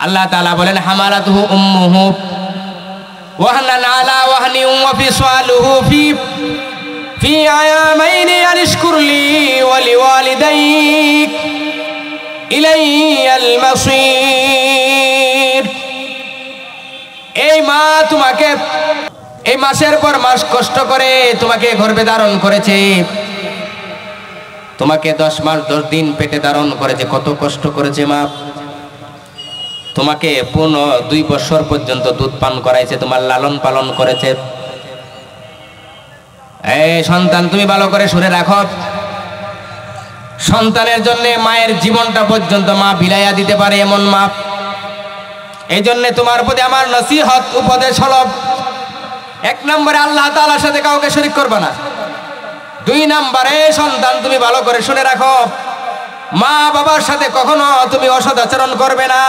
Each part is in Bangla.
আল্লাহ তাআলা বলেন হামালাতুহু উম্মুহু ওয়াহনান আলা ওয়াহনিন ওয়া ফিসালুহু ফি আয়ামাইনি আনিশকুর লি ওয়া লিওয়ালিদাইক ইলাইয়াল মাসীর। এই মা তোমাকে এই মাসের পর মাস কষ্ট করে তোমাকে গর্ভে ধারণ করেছে, তোমাকে 10 মাস 10 দিন পেটে ধারণ করেছে, কত কষ্ট করেছে মা। তোমাকে 2 বছর পর্যন্ত দুধ পান করাইছে, তোমার লালন পালন করেছে। এই সন্তান তুমি ভালো করে শুনে রাখো, সন্তানের জন্য মায়ের জীবনটা পর্যন্ত মা বিলাইয়া দিতে পারে এমন মা। এই জন্য তোমার প্রতি আমার নসিহত উপদেশ হলো, 1 নম্বরে আল্লাহ তাআলার সাথে কাউকে শরীক করবে না। 2 নম্বরে সন্তান তুমি ভালো করে শুনে রাখো, মা বাবার সাথে কখনো তুমি অসদাচরণ করবে না,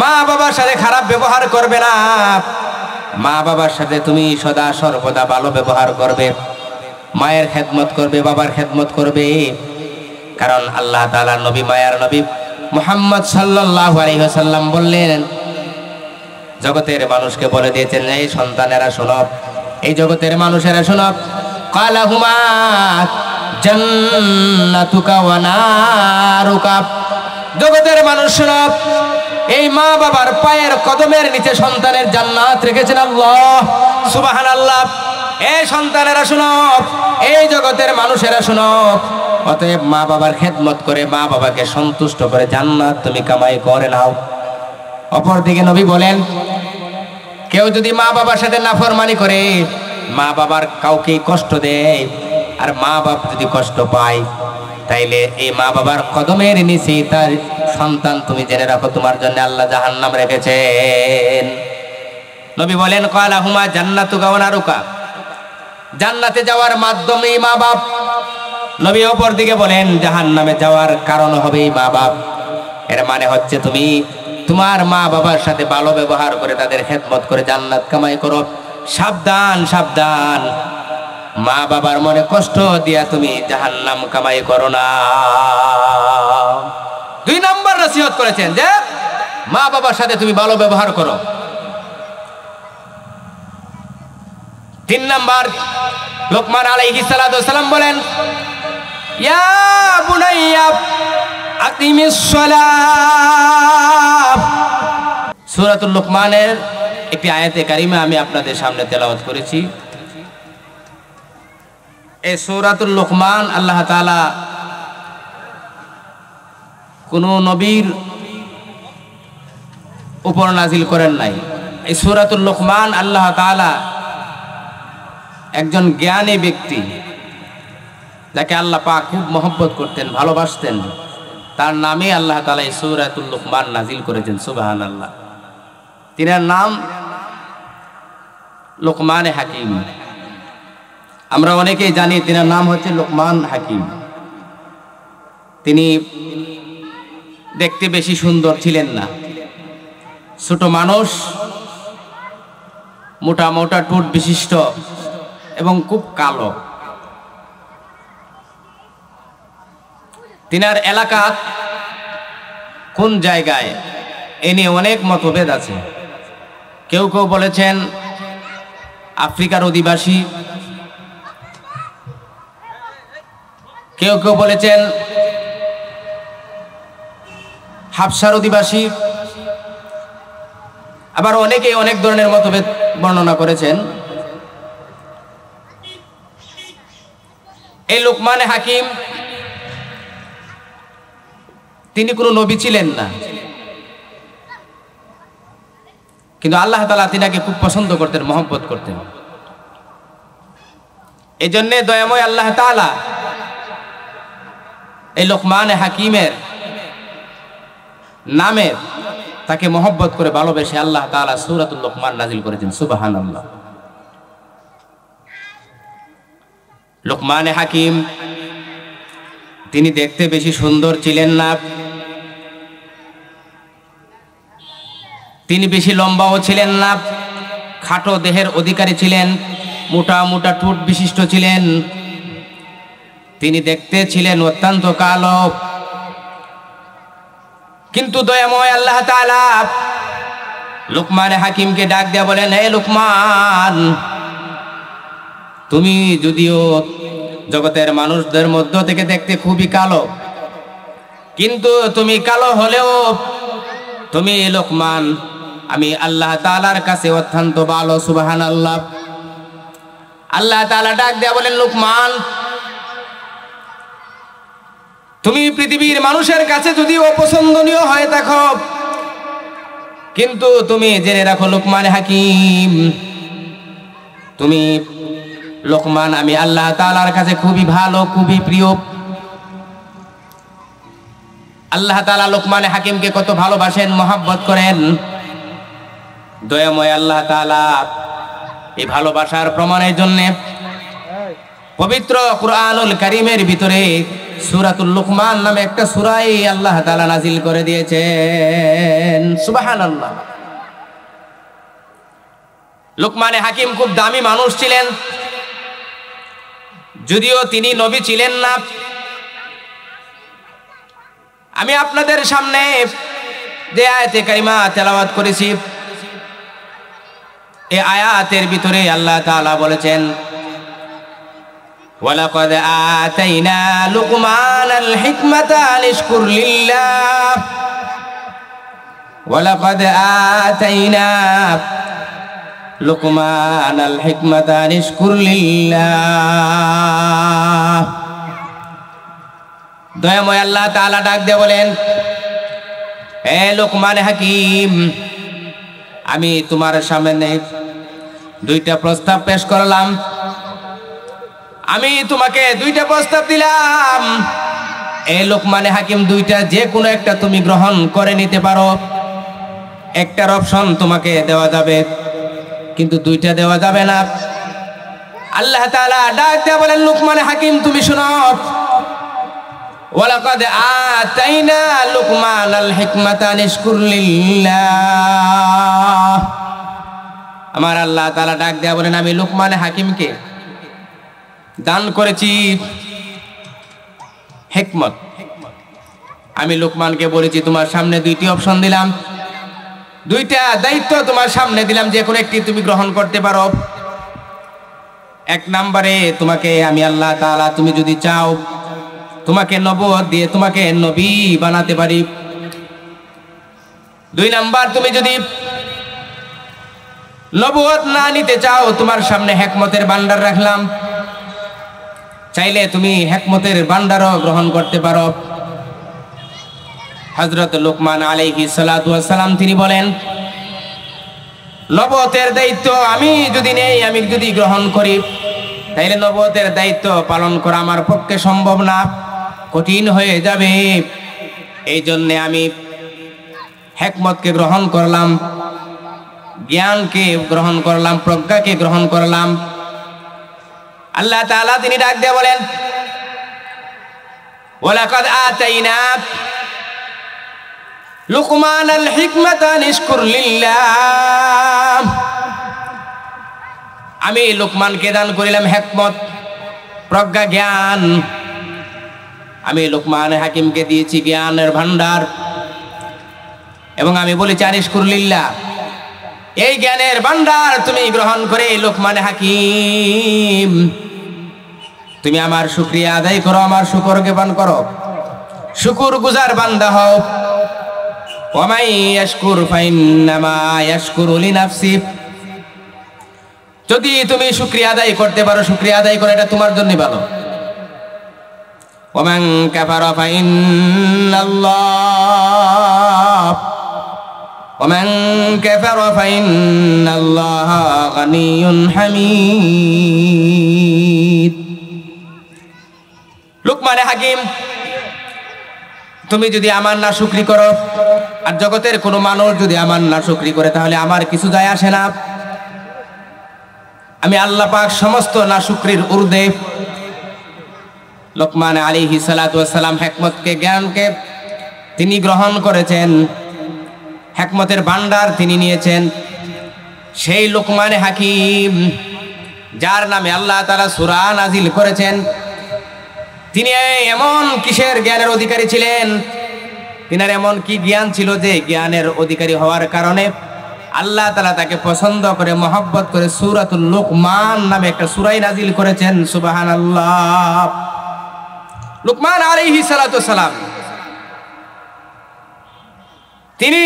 মা বাবার সাথে খারাপ ব্যবহার করবে না, মা বাবার সাথে তুমি সদা সর্বদা ভালো ব্যবহার করবে, মায়ের খেদমত করবে, বাবার খেদমত করবে। কারণ আল্লাহ তাআলা নবী, মায়ার নবী মুহাম্মদ সাল্লাল্লাহু আলাইহি ওয়াসাল্লাম বললেন, জগতের মানুষকে বলে দিয়েছেন, এই সন্তানেরা শোনো, এই জগতের মানুষেরা শোনো, কালাহুমা জান্নাতুকা ওয়া নারুকা। জগতের মানুষ শোনো, এই মা বাবার পায়ের কদমের নিচে সন্তানের জান্নাত রেখেছেন আল্লাহ, সুবহানাল্লাহ। এই সন্তানেরা শোনো, এই জগতের মানুষেরা শোনো, অতএব মা বাবার খেদমত করে মা বাবাকে সন্তুষ্ট করে জান্নাত তুমি কামাই করে নাও। অপরদিকে নবী বলেন, কেউ যদি মা বাবার সাথে নাফরমানি করে, মা বাবার কাউকে কষ্ট দেয়, আর মা বাপ যদি কষ্ট পায়, তাইলে এই মা বাবার কদমের নিচে তার সন্তান তুমি জেনে রাখো তোমার জন্য আল্লাহ জাহান্নাম রেখেছেন। নবী বলেন, কালাহুমা জান্নাতুকা ওয়া নারুকা, জান্নাতে যাওয়ার মাধ্যমেই মা বাপ। নবী অপর দিকে বলেন, জাহান্নামে যাওয়ার কারণ হবে মা বাপ। এর মানে হচ্ছে তুমি তোমার মা বাবার সাথে ভালো ব্যবহার করে তাদের খেদমত করে জান্নাত কামাই করো। সাবধান সাবধান, মা বাবার মনে কষ্ট দিয়া তুমি জাহান্নাম কামাই করো না। 2 নম্বর নসিহত করেছেন যে মা বাবার সাথে তুমি ভালো ব্যবহার করো। 3 নম্বর, লোকমান আলাইহিস সালাতু ওয়াস সালাম বলেন, ইয়া বুনাইয়া আকিমিস সালাহ। সূরাতুল লোকমানের একটি আয়াতে কারিমা আমি আপনাদের সামনে তেলাওয়াত করেছি। এই সূরাতুল লোকমান আল্লাহ তাআলা কোন নবীর উপর নাজিল করেন নাই। এই সূরাতুল লোকমান আল্লাহ তাআলা একজন জ্ঞানী ব্যক্তি, যাকে আল্লাহ পাক খুব মহব্বত করতেন, ভালোবাসতেন, তার নামে আল্লাহ তাআলা এই সূরাতুল লোকমান নাজিল করেছেন। সুবহানাল্লাহ। তিনার নাম লোকমান হাকিম। আমরা অনেকেই জানি তিনার নাম হচ্ছে লোকমান হাকিম। তিনি দেখতে বেশি সুন্দর ছিলেন না, ছোট মানুষ, মোটা মোটা ঠোঁট বিশিষ্ট এবং খুব কালো। তিনার এলাকা কোন জায়গায় এ নিয়ে অনেক মতভেদ আছে। কেউ কেউ বলেছেন আফ্রিকার অধিবাসী, কেউ কেউ বলেছেন হাবশার অধিবাসী, আবার অনেকেই অনেক ধরনের মতভেদ বর্ণনা করেছেন। এই লোকমান হাকিম তিনি কোনো নবী ছিলেন না, কিন্তু আল্লাহ তাআলা তিনাকে খুব পছন্দ করতেন, মহব্বত করতেন। এই জন্যে দয়াময় আল্লাহ তাআলা এই লোকমান হাকিমের নামে তাকে মহব্বত করে ভালোবেসে আল্লাহ তাআলা সূরাতুল লোকমান নাজিল করেছেন। সুবহানাল্লাহ। লোকমান হাকিম তিনি দেখতে বেশি সুন্দর ছিলেন না, তিনি বেশি লম্বাও ছিলেন না, খাটো দেহের অধিকারী ছিলেন, মোটা মোটা ঠোঁট বিশিষ্ট ছিলেন। তিনি দেখতে ছিলেন অত্যন্ত কালো। কিন্তু দয়াময় আল্লাহ তাআলা লুকমান হাকিমকে ডাক দিয়া বলেন, হে লুকমান, তুমি যদিও জগতের মানুষদের মধ্য থেকে দেখতে খুবই কালো, কিন্তু তুমি কালো হলেও তুমি লুকমান আমি আল্লাহ তাআলার কাছে অত্যন্ত ভালো। সুবহানাল্লাহ। আল্লাহ তাআলা ডাক দিয়া বলেন, লুকমান, তুমি পৃথিবীর মানুষের কাছে যদি অপছন্দনীয় হয়ে থাকো, কিন্তু তুমি জেনে রাখো লুকমান হাকিম, তুমি লুকমান আমি আল্লাহ তাআলার কাছে খুবই ভালো, খুবই প্রিয়। আল্লাহ তাআলা লুকমান হাকিমকে কত ভালোবাসেন, মহব্বত করেন। দয়াময় আল্লাহ তাআলা এই ভালোবাসার প্রমাণের জন্য পবিত্র কুরআনুল কারীমের ভিতরে সূরাতুল লুকমান নামে একটা সূরাই আল্লাহ তাআলা নাজিল করে দিয়েছেন। সুবহানাল্লাহ। লুকমান হাকিম খুব দামি মানুষ ছিলেন, যদিও তিনি নবী ছিলেন না। আমি আপনাদের সামনে যে আয়াতে কারিমা তেলাওয়াত করেছি, এই আয়াতের ভিতরে আল্লাহ তাআলা বলেছেন, ওয়ালাকাদ আতাইনা লুকমানাল হিকমাতা আনিশকুর লিল্লাহ, ওয়ালাকাদ আতাইনা লুকমানাল হিকমাতা আনিশকুর লিল্লাহ। দয়াময় আল্লাহ তাআলা ডাক দিয়ে বলেন, হে লুকমান হাকিম, আমি তোমার সামনে দুইটা প্রস্তাব পেশ করলাম। আমি তোমাকে দুইটা প্রস্তাব দিলাম, এ লুকমান হাকিম, দুইটা যে কোনো একটা তুমি গ্রহণ করে নিতে পারো। একটার অপশন তোমাকে দেওয়া যাবে, কিন্তু দুইটা দেওয়া যাবে না। আল্লাহ তাআলা ডাক দিয়ে বলেন, লুকমান হাকিম, তুমি শুনো, ওয়ালাকাদ আতাইনা লুকমানাল হিকমাতা আনিশকুর লিল্লাহ। আমার আল্লাহ তাআলা ডাক দেয়া বলেন, আমি লুকমান হাকিমকে দান করেছি হিকমত। আমি লুকমানকে বলেছি, তোমার সামনে দুইটি অপশন দিলাম, দুইটা দায়িত্ব তোমার সামনে দিলাম, যে কোনো একটি তুমি গ্রহণ করতে পারো। এক নম্বরে তোমাকে আমি আল্লাহ তাআলা, তুমি যদি চাও তোমাকে নবুয়ত দিয়ে তোমাকে নবী বানাতে পারি। দুই নাম্বার, তুমি যদি নবুয়ত না নিতে চাও, তোমার সামনে হিকমতের ভান্ডার রাখলাম, চাইলে তুমি হিকমতের ভান্ডারও গ্রহণ করতে পারো। হযরত লুকমান আলাইহিস সালাতু ওয়াস সালাম তিনি বলেন, নবুয়তের দায়িত্ব আমি যদি নেই, আমি যদি গ্রহণ করি, তাইলে নবুয়তের দায়িত্ব পালন করা আমার পক্ষে সম্ভব না, কঠিন হয়ে যাবে। এই জন্যে আমি হিকমতকে গ্রহণ করলাম, জ্ঞানকে গ্রহণ করলাম, প্রজ্ঞাকে গ্রহণ করলাম। আল্লাহ তাআলা তিনি ডাক দিয়ে বলেন, ওয়ালাকাদ আতাইনা লুকমানাল হিকমাতা আনিশকুর লিল্লাহ। আমি লুকমানকে দান করিলাম হিকমত, প্রজ্ঞা, জ্ঞান। আমি লুকমান হাকিমকে দিয়েছি জ্ঞানের ভান্ডার, এবং আমি বলেছি আনিশকুর লিল্লাহ, এই জ্ঞানের ভান্ডার তুমি গ্রহণ করে লুকমান হাকিম তুমি আমার শুকরিয়া আদায় করো, আমার শুকর জ্ঞাপন করো, শুকুর গুজার বান্দা হও। ওয়া মান ইয়াশকুর ফাইন্নামা ইয়াশকুরু লিনাফসি। যদি তুমি শুকরিয়া আদায় করতে পারো, শুকরিয়া আদায় করে, এটা তোমার জন্য ভালো। ওয়া মান কাফারা ফাইন্নাল্লাহ ওয়া মান কাফারা ফাইন্নাল্লাহা গানিয়্যুন হামিদ। লুকমান হাকিম, তুমি যদি আমার না শুকরি করো, আর জগতের কোনো মানুষ যদি আমার না শুকরি করে, তাহলে আমার কিছু যায় আসে না। আমি আল্লাহ পাক সমস্ত না শুকরির ঊর্ধ্বে। লুকমান আলাইহিস সালাতু ওয়াস সালাম হিকমতকে, জ্ঞানকে তিনি গ্রহণ করেছেন, হিকমতের ভান্ডার তিনি নিয়েছেন। সেই লুকমান হাকিম, যার নামে আল্লাহ তাআলা সূরা নাজিল করেছেন, তিনি এমন কিসের জ্ঞানের অধিকারী ছিলেন, তিনার এমন কি জ্ঞান ছিল যে জ্ঞানের অধিকারী হওয়ার কারণে আল্লাহ তাআলা তাকে পছন্দ করে মহব্বত করে সূরাতুল লুকমান নামে একটা সূরা নাজিল করেছেন। সুবহানাল্লাহ। লুকমান আলাইহিস সালাতু সালাম তিনি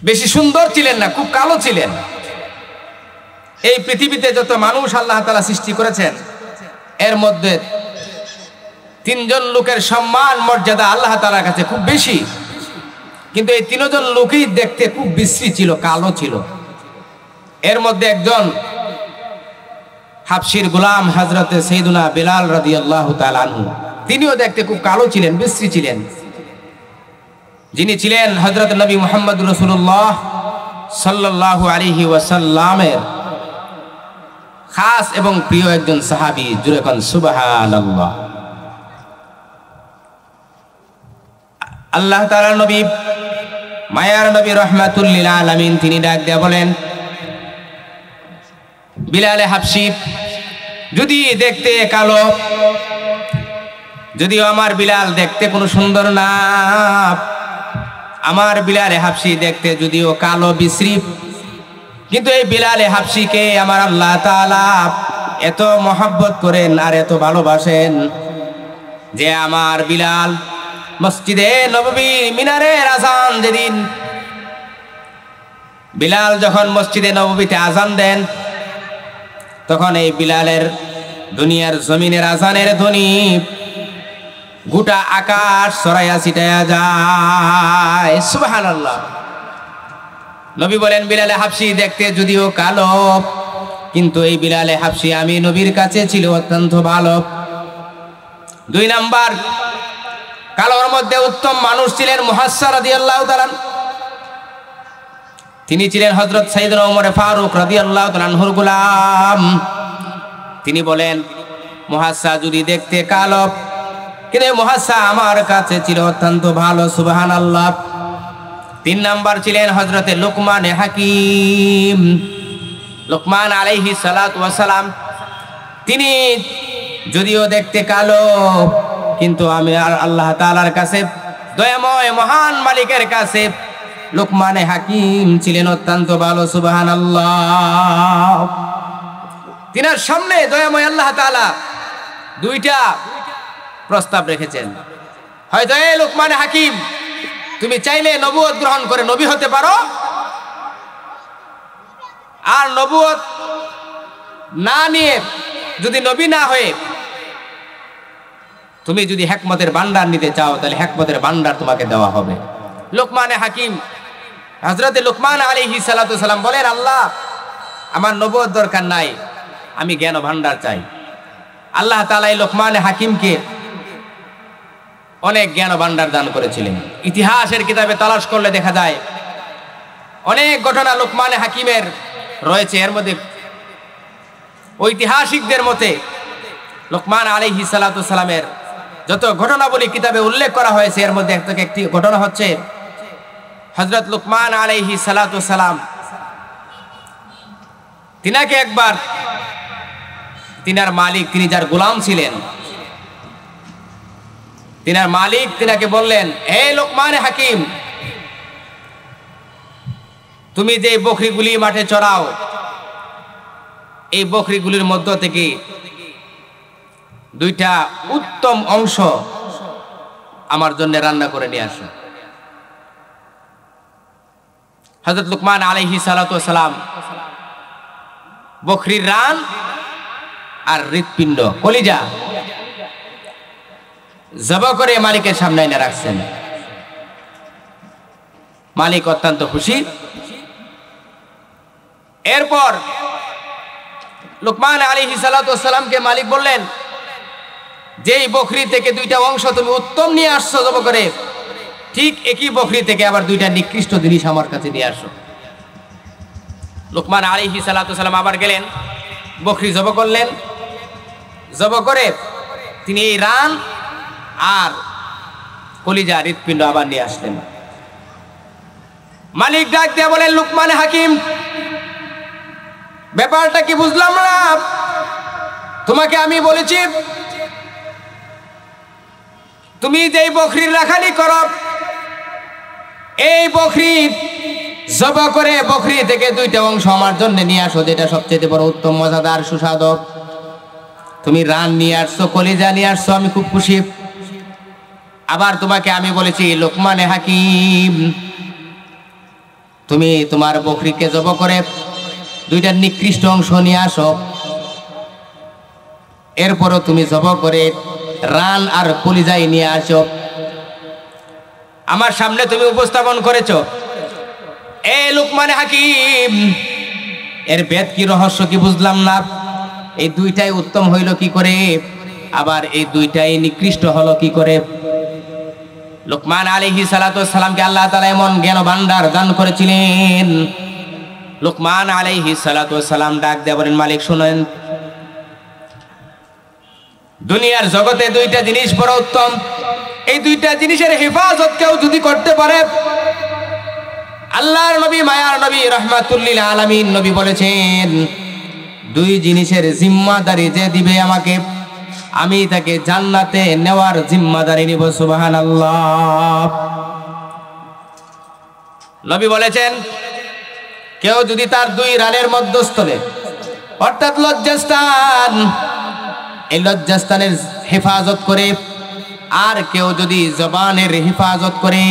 বেশি সুন্দর ছিলেন না, খুব কালো ছিলেন। এই পৃথিবীতে যত মানুষ আল্লাহ তাআলা সৃষ্টি করেছেন এর মধ্যে তিনজন লোকের সম্মান মর্যাদা আল্লাহ তাআলার কাছে খুব বেশি, কিন্তু এই তিনজন লোকই দেখতে খুব বিশ্রী ছিল, কালো ছিল। এর মধ্যে একজন হাবশির গোলাম হযরতে সাইয়্যিদুনা বিলাল রাদিয়াল্লাহু তাআলা আনহু, তিনিও দেখতে খুব কালো ছিলেন, বিশ্রী ছিলেন। যিনি ছিলেন হযরত নবী মুহাম্মদ রাসূলুল্লাহ সাল্লাল্লাহু আলাইহি ওয়াসাল্লামের খাস এবং প্রিয় একজন সাহাবী। জুরে কোন সুবহানাল্লাহ। আল্লাহ তাআলার নবী, মায়ার নবী রাহমাতুল লিল আলামিন, তিনি ডাক দিয়ে বলেন, বিলাল হাবশি যদি দেখতে কালো, যদিও আমার বিলাল দেখতে কোনো সুন্দর না, আমার বিলাল হাবশি দেখতে যদিও কালো বিশ্রী, কিন্তু এই বিলাল হাবশিকে আমার আল্লাহ তাআলা এত মহব্বত করেন আর এত ভালোবাসেন যে আমার বিলাল মসজিদে নববী মিনারের আজান, যেদিন বিলাল যখন মসজিদে নববীতে আজান দেন তখন এই বিলালের দুনিয়ার জমিনের আজানের ধ্বনি গোটা আকাশ ছড়াইয়া ছিটাইয়া যায়। সুবহানাল্লাহ। নবী বলেন, বিলাল হাবশি দেখতে যদিও কালো, কিন্তু এই বিলাল হাবশি আমি নবীর কাছে ছিল অত্যন্ত ভালো। 2 নাম্বার, কালোর মধ্যে উত্তম মানুষ ছিলেন মুহাসসা রাদিয়াল্লাহু তাআলা। তিনি ছিলেন হযরত সাইয়েদনা ওমর ফারুক রাদিয়াল্লাহু তাআলা আনহুর গোলাম। তিনি বলেন, মুহাসসা যদি দেখতে কালো, কিন্তু মুহাসসা আমার কাছে ছিল অত্যন্ত ভালো। সুবহানাল্লাহ। 3 নাম্বার ছিলেন হযরতে লুকমান হাকিম। লুকমান আলাইহিস সালাতু ওয়াস সালাম, তিনি যদিও দেখতে কালো, কিন্তু আমি আল্লাহ তাআলার কাছে, দয়াময় মহান মালিকের কাছে লুকমান হাকিম ছিলেন অত্যন্ত ভালো। সুবহানাল্লাহ। তিনার সামনে দয়াময় আল্লাহ তাআলা 2টা প্রস্তাব রেখেছেন। হয়তো এই লুকমান হাকিম, তুমি চাইলে নবুয়ত গ্রহণ করে নবী হতে পারো, আর নবুয়ত না নিয়ে যদি নবী না হয়ে তুমি যদি হিকমতের ভান্ডার নিতে চাও তাহলে হিকমতের ভান্ডার তোমাকে দেওয়া হবে। লুকমান হাকিম, হযরতে লুকমান আলাইহিস সালাতু সালাম বলেন, আল্লাহ আমার নবুয়ত দরকার নাই, আমি জ্ঞান ভান্ডার চাই। আল্লাহ তাআলা এই লুকমান হাকিমকে অনেক জ্ঞান ভান্ডার দান করেছিলেন। ইতিহাসের কিতাবে তালাশ করলে দেখা যায় অনেক ঘটনা লুকমান হাকিমের রয়েছে। এর মধ্যে ঐতিহাসিকদের মতে লুকমান আলাইহিস সালাতু সালামের যত ঘটনাবলী কিতাবে উল্লেখ করা হয়েছে এর মধ্যে একটি ঘটনা হচ্ছে, হযরত লুকমান আলাইহিস সালাতু সালাম তিনাকে একবার তিনার মালিক, তিনি যার গোলাম ছিলেন, তিনার মালিক তিনাকে বললেন, হে লুকমান হাকিম, তুমি যে বকরিগুলি মাঠে চড়াও, এই বকরিগুলির মধ্য থেকে 2টা উত্তম অংশ আমার জন্য রান্না করে নিয়ে আসো। হযরত লুকমান আলাইহিস সালাতু সালাম বকরির রান আর হৃৎপিণ্ড, কলিজা জবাই করে মালিকের সামনে এনে রাখছেন। মালিক অত্যন্ত খুশি। এরপর লুকমান আলাইহিস সালাতু সালামকে মালিক বললেন, যেই বকরি থেকে 2টা অংশ তুমি উত্তম নিয়ে আসছো জবাই করে, ঠিক একই বকরি থেকে আবার 2টা নিকৃষ্ট জিনিস আমার কাছে নিয়ে আসো। লুকমান আলাইহিস সালাতু সালাম আবার গেলেন, বকরি জবাই করলেন, জবাই করে তিনি এই রান আর কলিজা হৃৎপিণ্ড আবার নিয়ে আসলেন। মালিক ডাক দিয়ে বলেন, লুকমান হাকিম, ব্যাপারটা কি বুঝলাম না, তোমাকে আমি বলেছি তুমি যেই বকরির রাখালি করো, এই বকরি জবাই করে বকরি থেকে দুইটা অংশ আমার জন্য নিয়ে আসো, যেটা সবচেয়ে বড় উত্তম মজাদার সুস্বাদু। তুমি রান নিয়ে আসছো, কলিজা নিয়ে আসছো, আমি খুব খুশি। আবার তোমাকে আমি বলেছি লোকমানে হাকিম, তুমি তোমার বকরিকে জবাই করে দুইটা নিকৃষ্ট অংশ নিয়ে আসো, এরপরও তুমি জবাই করে রান আর কলিজাই নিয়ে আসো, আমার সামনে তুমি উপস্থাপন করেছো। এ লোকমানে হাকিম, এর ভেদ কি, রহস্য কি বুঝলাম না। এই দুইটাই উত্তম হইল কি করে, আবার এই দুইটাই নিকৃষ্ট হলো কি করে? লোকমান আলাইহিস সালাতু ওয়াস সালামকে আল্লাহ তাআলা এমন জ্ঞান ভান্ডার দান করেছিলেন। লোকমান আলাইহিস সালাতু ওয়াস সালাম ডাক দিয়ে বলেন, মালিক শুনেন, দুনিয়ার জগতে দুইটা জিনিস বড় উত্তম, এই দুইটা জিনিসের হেফাজত কেউ যদি করতে পারে, আল্লাহর নবী, মায়ার নবী, রাহমাতুল লিল আলামিন নবী বলেছেন, দুই জিনিসের জিম্মাদারি যে দিবে আমাকে, আমি তাকে জান্নাতে নেওয়ার জিম্মাদারি নিব। সুবহানাল্লাহ। নবী বলেছেন, কেউ যদি তার দুই রানের মধ্যস্থলে, অর্থাৎ লজ্জাস্থান, এই লজ্জাস্থানের হেফাজত করে, আর কেউ যদি জবানের হেফাজত করে,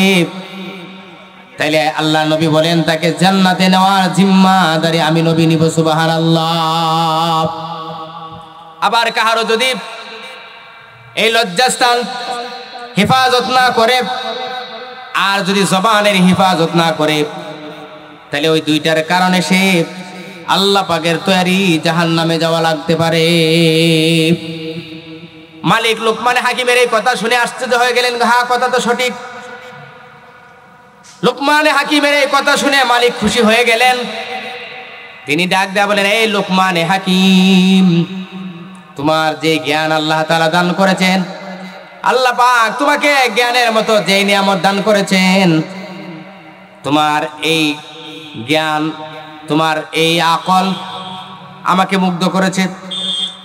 তাইলে আল্লাহ নবী বলেন তাকে জান্নাতে নেওয়ার জিম্মাদারি আমি নবী নিব। সুবহানাল্লাহ। আবার কাহারো যদি এই লজ্জাস্থান হেফাজত না করে, আর যদি জবানের হেফাজত না করে, তাহলে ওই দুইটার কারণে সে আল্লাহ পাকের তৈরি জাহান্নামে যাওয়া লাগতে পারে। মালিক লোকমান হাকিমের এই কথা শুনে আশ্চর্য হয়ে গেলেন, হ্যাঁ কথা তো সঠিক। লোকমান হাকিমের এই কথা শুনে মালিক খুশি হয়ে গেলেন। তিনি ডাক দেয়া বলেন, এই লোকমান হাকিম, তোমার যে জ্ঞান আল্লাহ তাআলা দান করেছেন, আল্লাহ পাক তোমাকে জ্ঞানের মতো যে নিয়ামত দান করেছেন, তোমার এই জ্ঞান, তোমার এই আকল আমাকে মুগ্ধ করেছে।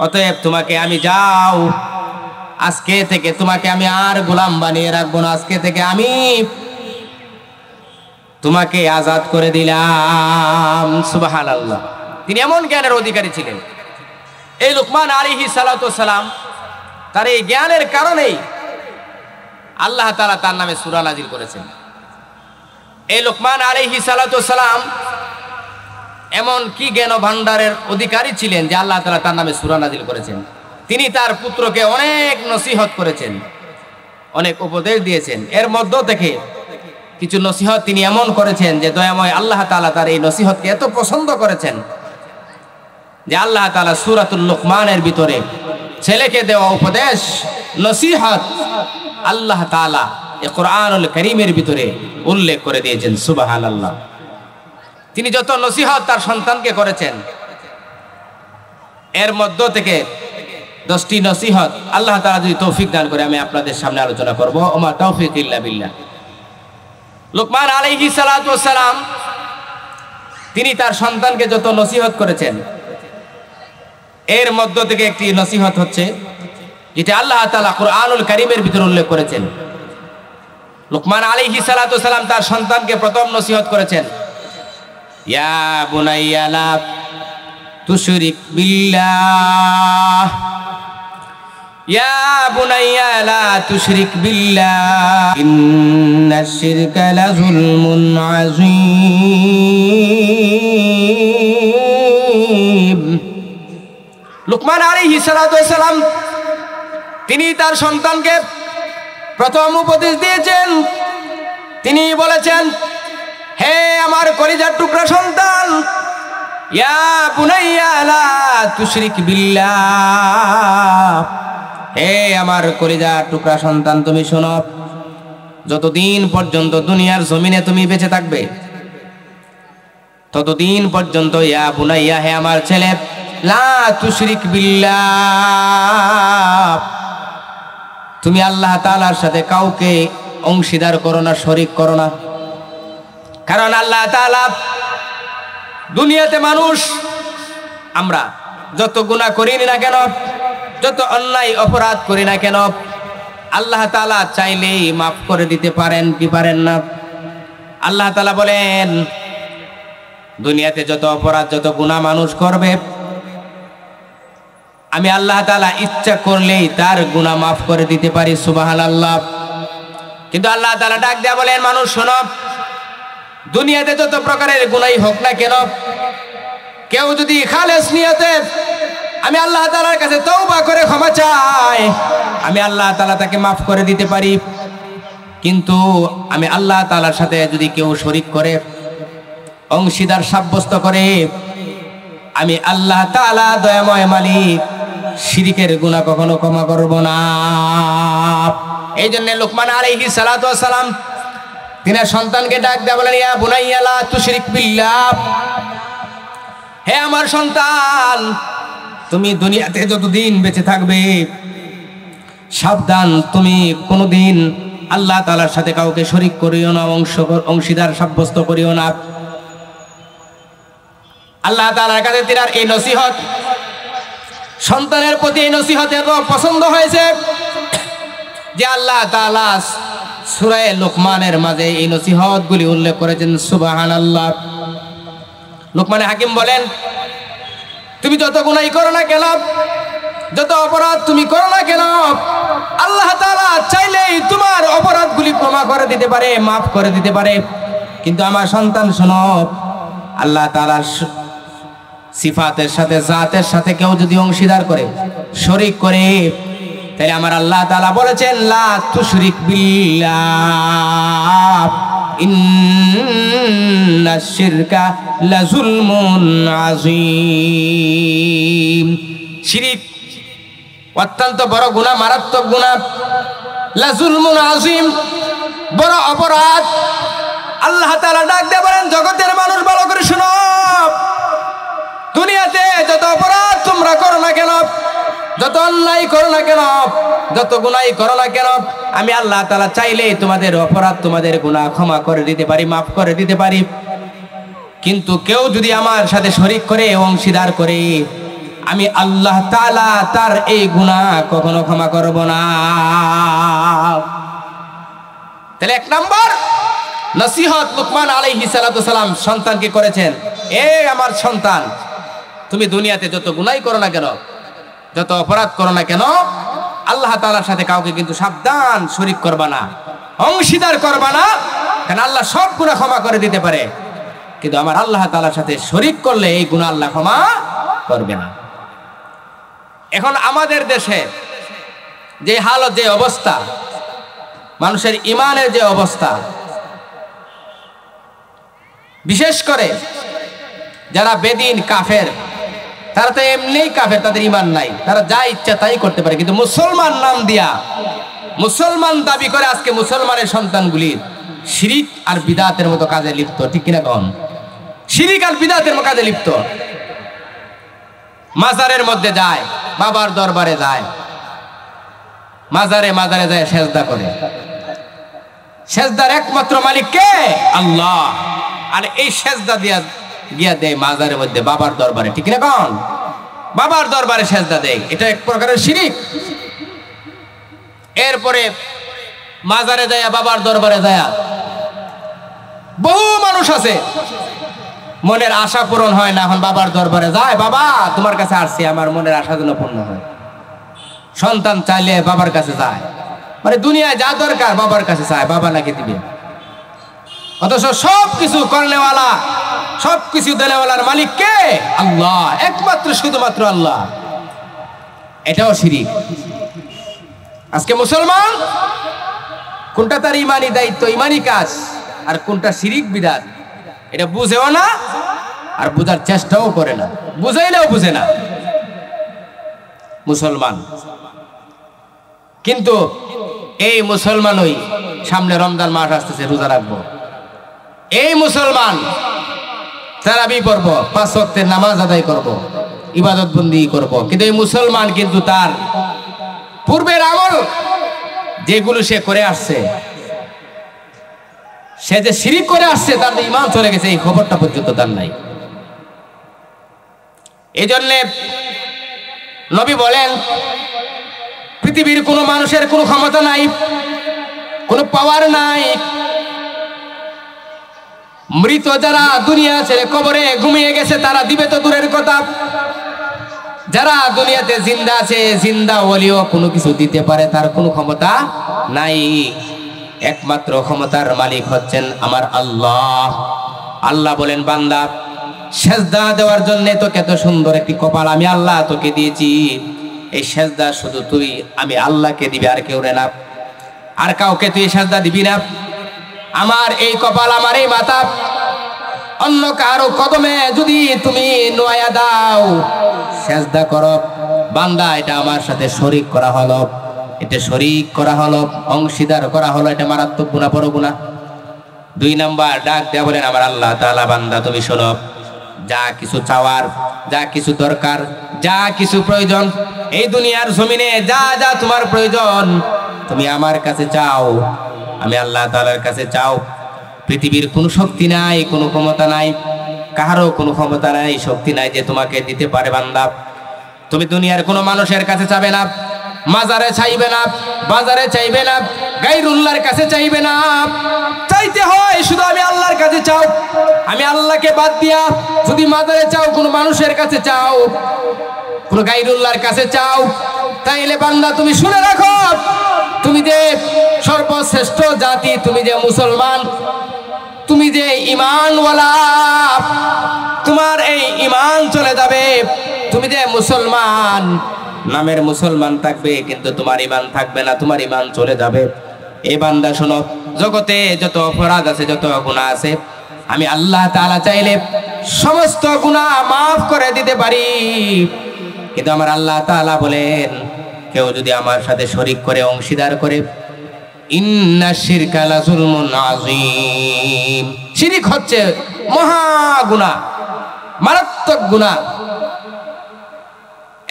অতএব তোমাকে আমি, যাও, আজকে থেকে তোমাকে আমি আর গোলাম বানিয়ে রাখবো না, আজকে থেকে আমি তোমাকে আজাদ করে দিলাম। সুবহানাল্লাহ। তিনি এমন জ্ঞানের অধিকারী ছিলেন। এই লোকমান আলাইহিস সালাতু ওয়াস সালাম, তার এই জ্ঞানের কারণেই আল্লাহ তাআলা তার নামে সূরা নাজিল করেছেন। এই লোকমান আলাইহিস সালাতু ওয়াস সালাম এমন কি জ্ঞান ভান্ডারের অধিকারী ছিলেন যে আল্লাহ তাআলা তার নামে সূরা নাজিল করেছেন। তিনি তার পুত্রকে অনেক নসিহত করেছেন, অনেক উপদেশ দিয়েছেন। এর মধ্য থেকে কিছু নসিহত তিনি এমন করেছেন যে দয়াময় আল্লাহ তাআলা তার এই নসিহতকে এত পছন্দ করেছেন যে আল্লাহ তাআলা সূরাতুল লুকমানের ভিতরে ছেলেকে দেওয়া উপদেশ, নসিহত আল্লাহ তাআলা এই কোরআনুল কারীমের ভিতরে উল্লেখ করে দিয়েছেন। সুবহানাল্লাহ। তিনি যত নসিহত তার সন্তানকে করেছেন, এর মধ্য থেকে 10টি নসিহত আল্লাহ তাআলা যদি তৌফিক দান করে আমি আপনাদের সামনে আলোচনা করব। ওমা তাওফিক ইল্লা বিল্লাহ। লোকমান আলাইহিস সালাতু ওয়াস সালাম, তিনি তার সন্তানকে যত নসিহত করেছেন, এর মধ্য থেকে একটি নসিহত হচ্ছে যেটা আল্লাহ তাআলা কোরআনুল কারীমের ভিতরে উল্লেখ করেছেন। লোকমান আলাইহিস সালাতু ওয়াস সালাম তার সন্তানকে প্রথম নসিহত করেছেন, ইয়া বুনাইয়া লা তুশরিক বিল্লাহ, ইয়া বুনাইয়া লা তুশরিক বিল্লাহ, ইন্নাশ শিরকা লাযুলমুন আযীম। লোকমান আলাইহিস সালাতু ওয়াস সালাম তিনি তার সন্তানকে প্রথম উপদেশ দিয়েছেন। তিনি বলেছেন, হে আমার কলিজার টুকরা সন্তান, ইয়া বুনাইয়া লা তুশরিক বিল্লাহ, হে আমার কলিজার টুকরা সন্তান, তুমি শোনো, যতদিন পর্যন্ত দুনিয়ার জমিনে তুমি বেঁচে থাকবে, ততদিন পর্যন্ত ইয়া বুনাইয়া, হে আমার ছেলে, লা তুশরিক বিল্লাহ, তুমি আল্লাহ তাআলার সাথে কাউকে অংশীদার করো না, শরীক করো না। কারণ আল্লাহ তাআলা, দুনিয়াতে মানুষ, আমরা যত গুনাহ করি না কেন, যত অন্যায় অপরাধ করি না কেন, আল্লাহ তাআলা চাইলেই মাফ করে দিতে পারেন কি পারেন না? আল্লাহ তাআলা বলেন, দুনিয়াতে যত অপরাধ যত গুনাহ মানুষ করবে, আমি আল্লাহ তাআলা ইচ্ছা করলেই তার গুনাহ মাফ করে দিতে পারি। সুবহানাল্লাহ। কিন্তু আল্লাহ তাআলা ডাক দেয়া বলেন, মানুষ শোনো, দুনিয়াতে যত প্রকারের গুনাহই হোক না কেন, কেউ যদি খালেস নিয়তে আমি আল্লাহ তাআলার কাছে তওবা করে ক্ষমা চায়, আমি আল্লাহ তাআলা তাকে মাফ করে দিতে পারি। কিন্তু আমি আল্লাহ তাআলার সাথে যদি কেউ শরীক করে, অংশীদার সাব্যস্ত করে, আমি আল্লাহ তাআলা দয়াময় মালিক শিরকের গুনাহ কখনো ক্ষমা করব না। এই জন্য লোকমান আলাইহিস সালাতু ওয়াস সালাম তিনি সন্তানকে ডাক দেয়া বলেন, ইয়া বুনাইয়া লা তুশরিক বিল্লাহ, হে আমার সন্তান, তুমি দুনিয়াতে যতদিন বেঁচে থাকবে সাবধান, তুমি কোনোদিন আল্লাহ তাআলার সাথে কাউকে শরীক করিও না, অংশীদার সাব্যস্ত করিও না। আল্লাহ তাআলার কাছে তিনার এই নসিহত, সন্তানের প্রতি এই নসিহত এত পছন্দ হয়েছে যে আল্লাহ তাআলা সূরা লোকমানের মাঝে এই নসিহতগুলি উল্লেখ করেছেন। সুবহানাল্লাহ। লোকমান হাকিম বলেন, তুমি যত গুনাহই করো না কেন, যত অপরাধ তুমি করো না কেন, আল্লাহ তাআলা চাইলেই তোমার অপরাধগুলি ক্ষমা করে দিতে পারে, মাফ করে দিতে পারে। কিন্তু আমার সন্তান শোনো, আল্লাহ তাআলার সিফাতের সাথে, জাতের সাথে কেউ যদি অংশীদার করে, শরীক করে, তাহলে আমার আল্লাহ তাআলা বলেছেন, লা তুশরিক বিল্লাহ ইন্নাশ শিরকা লাযুলমুন আযীম। শিরক অত্যন্ত বড় গুনাহ, মারাত্মক গুনাহ। লাযুলমুন আযীম, বড় অপরাধ। আল্লাহ তাআলা ডাক দিয়ে বলেন, জগতের মানুষ ভালো করে শুনো, দুনিয়াতে যত অপরাধ তোমরা করো না কেন, যত অন্যায় করো না কেন, যত গুনাহই করো না কেন, আমি আল্লাহ তাআলা চাইলে তোমাদের অপরাধ, তোমাদের গুনাহ ক্ষমা করে দিতে পারি, মাফ করে দিতে পারি। কিন্তু কেউ যদি আমার সাথে শরীক করে, অংশীদার করে, আমি আল্লাহ তাআলা তার এই গুনাহ কখনো ক্ষমা করব না। তাহলে এক নম্বর নসিহত লোকমান আলাইহিস সালাতু সালাম সন্তানকে করেছেন, এ আমার সন্তান, তুমি দুনিয়াতে যত গুনাহই করো না কেন, যত অপরাধ করো না কেন, আল্লাহ তাআলার সাথে কাউকে কিন্তু সাবধান শরীক করবা না, অংশীদার করবা না। কারণ আল্লাহ সব গুনাহ ক্ষমা করে দিতে পারে, কিন্তু আমার আল্লাহ তাআলার সাথে শরীক করলে এই গুনাহ আল্লাহ ক্ষমা করবে না। এখন আমাদের দেশে যে হালত, যে অবস্থা, মানুষের ইমানের যে অবস্থা, বিশেষ করে যারা বেদিন কাফের, তারা তো এমনিই কাফের, তাদের ইমান নাই, তারা যা ইচ্ছা তাই করতে পারে। কিন্তু মুসলমান নাম দিয়া, মুসলমান দাবি করে আজকে মুসলমানের সন্তানগুলি শিরিক আর বিদাতের মতো কাজে লিপ্ত। ঠিক কিনা কন? শিরিক আর বিদাতের মতো কাজে লিপ্ত। মাজারের মধ্যে যায়, বাবার দরবারে যায়, মাজারে মাজারে যায় সেজদা করে। সেজদার একমাত্র মালিক কে? আল্লাহ। আর এই সেজদা দিয়া গিয়া দেয় মাজারের মধ্যে, বাবার দরবারে। ঠিক না কোন? বাবার দরবারে সেজদা দেয়, এটা এক প্রকারের শিরিক। এরপরে মাজারে যায়, বাবার দরবারে যায়, বহু মানুষ আছে মনের আশা পূরণ হয় না, এখন বাবার দরবারে যায়, বাবা তোমার কাছে আসছি, আমার মনের আশা যেন পূর্ণ হয়। সন্তান চাইলে বাবার কাছে যায়, মানে দুনিয়ায় যা দরকার বাবার কাছে চায়, বাবা নাকি দিবে। অথচ সব কিছু করনেওয়ালা, সব কিছু দেনেওয়ালার মালিক কে? আল্লাহ, একমাত্র শুধুমাত্র আল্লাহ। এটাও শিরিক। আজকে মুসলমান কোনটা তার ইমানি দায়িত্ব, ইমানি কাজ, আর কোনটা শিরিক বিদাত, এটা বুঝেও না, আর বুঝার চেষ্টাও করে না, বুঝাইলেও বুঝে না মুসলমান। কিন্তু এই মুসলমানই সামনে রমজান মাস আসতেছে, রোজা রাখবো, এই মুসলমান তারাবি পড়ব, 5 ওয়াক্তের নামাজ আদায় করব, ইবাদত বন্দি করব, কিন্তু এই মুসলমান কিন্তু তার পূর্বের আমল যেগুলো সে করে আসছে, সে যে শিরিক করে আসছে, তার ঈমান চলে গেছে, এই খবরটা পর্যন্ত তার নাই। এই জন্যে নবী বলেন, পৃথিবীর কোনো মানুষের কোনো ক্ষমতা নাই, কোনো পাওয়ার নাই। মৃত যারা দুনিয়া ছেড়ে কবরে ঘুমিয়ে গেছে তারা দিবে তো দূরের কথা, যারা দুনিয়াতে জিন্দা আছে, জিন্দা ওলিও কোনো কিছু দিতে পারে তার কোনো ক্ষমতা নাই। একমাত্র ক্ষমতার মালিক হচ্ছেন আমার আল্লাহ। আল্লাহ বলেন, বান্দা সেজদা দেওয়ার জন্য তোকে এত সুন্দর একটি কপাল আমি আল্লাহ তোকে দিয়েছি। এই সেজদা শুধু তুই আমি আল্লাহকে দিবি, আর কেউ না, আর কাউকে তুই সেজদা দিবি না। আমার এই কপাল, আমার এই মাথা অন্য কারো কদমে যদি তুমি নোয়া দাও, সেজদা করো, বান্দা এটা আমার সাথে শরীক করা হলো, এটা শরীক করা হলো, অংশীদার করা হলো, এটা মারাত্মক গুনাহ, বড় গুনাহ। 2 নাম্বার ডাক দেয়া বলেন, আমার আল্লাহ তাআলা, বান্দা তুমি শোনো, যা কিছু চাওয়ার, যা কিছু দরকার, যা কিছু প্রয়োজন এই দুনিয়ার জমিনে, যা যা তোমার প্রয়োজন তুমি আমার কাছে চাও, আমি আল্লাহ তাআলার কাছে চাও। পৃথিবীর কোনো শক্তি নাই, কোনো ক্ষমতা নাই, কারো কোনো ক্ষমতা নাই, শক্তি নাই যে তোমাকে দিতে পারে। বান্দা তুমি দুনিয়ার কোনো মানুষের কাছে চাবে না, মাজারে চাইবে না, বাজারে চাইবে না, গায়রুল্লাহর কাছে চাইবে না, চাইতে হয় শুধু আমি আল্লাহর কাছে চাও। আমি আল্লাহকে বাদ দিয়া যদি মাজারে চাও, কোনো মানুষের কাছে চাও, কোনো গায়রুল্লাহর কাছে চাও, তাইলে বান্দা তুমি শুনে রাখো, তুমি যে সর্বশ্রেষ্ঠ জাতি, তুমি যে মুসলমান, তুমি যে ঈমানওয়ালা, তোমার এই ঈমান চলে যাবে। তুমি যে মুসলমান, নামের মুসলমান থাকবে কিন্তু তোমার ঈমান থাকবে না, তোমার ঈমান চলে যাবে। এই বান্দা শোনো, জগতে যত অপরাধ আছে, যত গুনাহ আছে, আমি আল্লাহ তাআলা চাইলে সমস্ত গুনাহ মাফ করে দিতে পারি। কিন্তু আমার আল্লাহ তাআলা বলেন, কেউ যদি আমার সাথে শরীক করে, অংশীদার করে, ইন্না শিরকা লাযুলমুন আযীম, শিরক হচ্ছে মহা গুনাহ, মারাত্মক গুনাহ,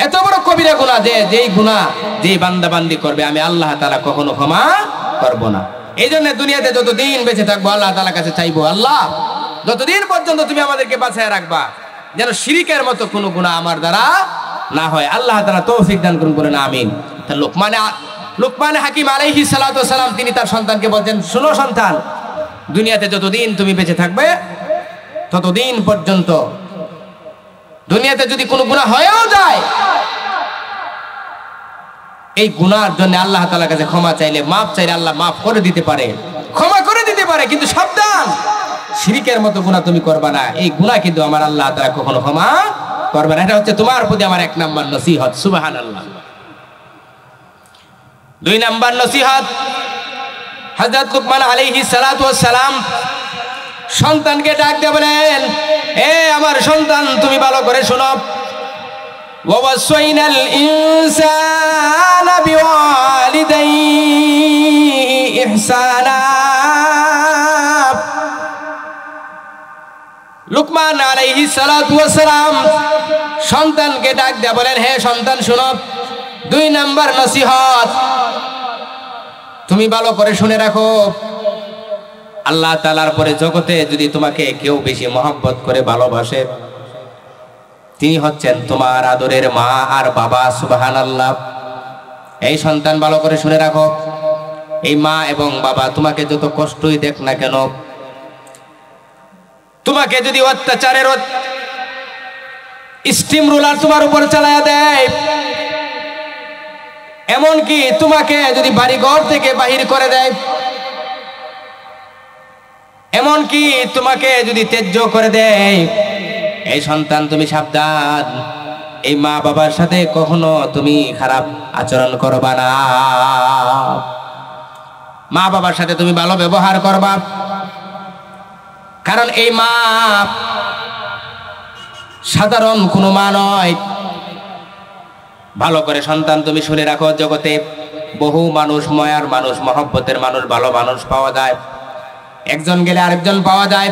এত বড় কবিরা গুনাহ যে যেই গুনাহ যেই বান্দা বান্দি করবে আমি আল্লাহ তাআলা কখনো ক্ষমা করব না। এই জন্য দুনিয়াতে যতদিন বেঁচে থাকবো আল্লাহ তাআলার কাছে চাইবো, আল্লাহ যতদিন পর্যন্ত তুমি আমাদেরকে বাঁচায় রাখবা যেন শিরকের মতো কোনো গুনাহ আমার দ্বারা না হয়। আল্লাহ তাআলা তৌফিক দান করুন, বলেন আমিন। লুকমান হাকিম আলাইহিস সালাতু ওয়াস সালাম তিনি তার সন্তানকে বলছেন, শোনো সন্তান, দুনিয়াতে যতদিন তুমি বেঁচে থাকবে ততদিন পর্যন্ত দুনিয়াতে যদি কোনো গুনাহ হয়েও যায়, এই গুনার জন্য আল্লাহ তাআলার কাছে ক্ষমা চাইলে, মাফ চাইলে আল্লাহ মাফ করে দিতে পারে, ক্ষমা করে দিতে পারে। কিন্তু সাবধান, শিরকের মতো গুনাহ তুমি করবা না, এই গুনাহ কিন্তু আমার আল্লাহ তাআলা কখনো ক্ষমা করবে না। এটা হচ্ছে তোমার প্রতি আমার 1 নাম্বার নসিহত। সুবহানাল্লাহ। 2 নাম্বার নসিহত, হযরত লুকমান আলাইহিস সালাতু ওয়াস সালাম সন্তানকে ডাক দিয়ে বলেন, এ আমার সন্তান তুমি ভালো করে শোনো, ওয়াসাইনাল ইনসানা বিওয়ালিদাইহি ইহসানা। লুকমান আলাইহিস সালাতু ওয়াস সালাম সন্তানকে ডাক দিয়ে বলেন, হে সন্তান শোনো, 2 নাম্বার নসিহত তুমি ভালো করে শুনে রাখো, আল্লাহ তাআলার পরে জগতে যদি তোমাকে কেউ বেশি মহব্বত করে, ভালোবাসে, তিনি হচ্ছেন তোমার আদরের মা আর বাবা। সুবহানাল্লাহ। এই সন্তান ভালো করে শুনে রাখো, এই মা এবং বাবা তোমাকে যত কষ্টই দেখ না কেন, তোমাকে যদি অত্যাচারের স্টিম রোলার তোমার উপর চালায়া দেয়, এমনকি তোমাকে যদি বাড়িঘর থেকে বাহির করে দেয়, এমনকি তোমাকে যদি ত্যায্য করে দেয়, এই সন্তান তুমি সাবধান, এই মা বাবার সাথে কখনো তুমি খারাপ আচরণ করবা না। মা বাবার সাথে তুমি ভালো ব্যবহার করবা, কারণ এই মা সাধারণ কোনো মা নয়। ভালো করে সন্তান তুমি শুনে রাখো, জগতে বহু মানুষ, মায়ার মানুষ, মহব্বতের মানুষ, ভালো মানুষ পাওয়া যায়, একজন গেলে আরেকজন পাওয়া যায়,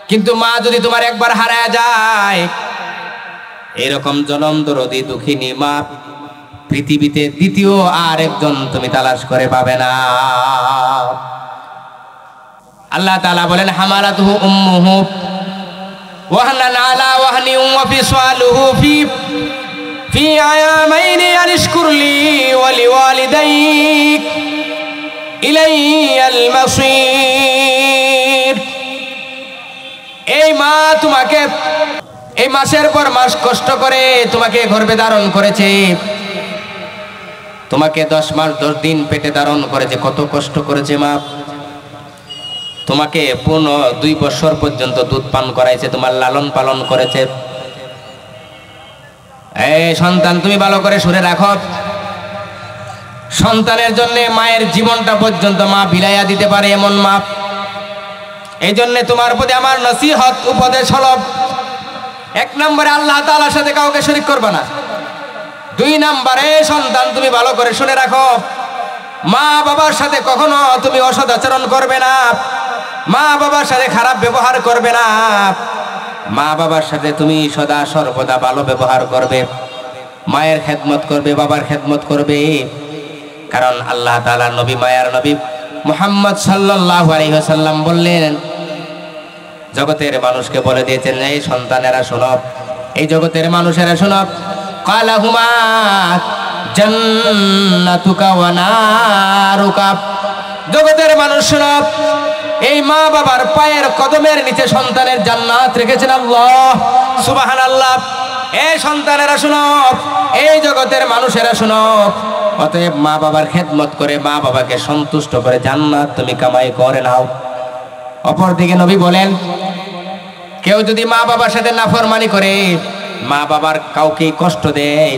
কিন্তু মা যদি তোমার একবার হারায় যায়, এরকম জনম দরদি দুঃখিনী মা পৃথিবীতে দ্বিতীয় আর একজন তুমি তালাশ করে পাবে না। আল্লাহ তাআলা বলেন, হামালাতুহু উম্মুহু ওয়াহনান আলা ওয়াহনি ওয়া ফিসালুহু ফি ফি আয়ামাইনি আনিশকুর লি ওয়া লিওয়ালিদাইক ইলাইয়াল মাসির। এই মা তোমাকে এই মাসের পর মাস কষ্ট করে তোমাকে গর্ভে ধারণ করেছে, তোমাকে 10 মাস 10 দিন পেটে ধারণ করেছে, কত কষ্ট করেছে মা। তোমাকে পূর্ণ 2 বছর পর্যন্ত দুধ পান করাইছে, তোমার লালন পালন করেছে। এই সন্তান তুমি ভালো করে শুনে রাখো, সন্তানের জন্য মায়ের জীবনটা পর্যন্ত মা বিলাইয়া দিতে পারে এমন মা। এই জন্য তোমার প্রতি আমার নসিহত উপদেশ হলো, 1 নম্বরে আল্লাহ তাআলার সাথে কাউকে শরীক করবে না। 2 নম্বরে সন্তান তুমি ভালো করে শুনে রাখো, মা বাবার সাথে কখনো তুমি অসৎ আচরণ করবে না, মা বাবার সাথে খারাপ ব্যবহার করবে না, মা বাবার সাথে তুমি সদা সর্বদা ভালো ব্যবহার করবে, মায়ের খেদমত করবে, বাবার খেদমত করবে। কারণ আল্লাহ তাআলা নবী, মায়ার নবী মুহাম্মদ সাল্লাল্লাহু আলাইহি ওয়াসাল্লাম বললেন, জগতের মানুষকে বলে দিয়েছেন, এই সন্তানেরা শোনো, এই জগতের মানুষেরা শোনো, কালাহুমা জান্নাতুকা ওয়া নারুকা। জগতের মানুষ শোনো, এই মা বাবার পায়ের কদমের নিচে সন্তানের জান্নাত রেখেছেন আল্লাহ। সুবহানাল্লাহ। এই সন্তানেরা শোনো, এই জগতের মানুষেরা শোনো, অতএব মা বাবার খেদমত করে মা বাবাকে সন্তুষ্ট করে জান্নাত তুমি কামাই করে নাও। অপরদিকে নবী বলেন, কেউ যদি মা বাবার সাথে নাফরমানি করে, মা বাবার কাউকে কষ্ট দেয়,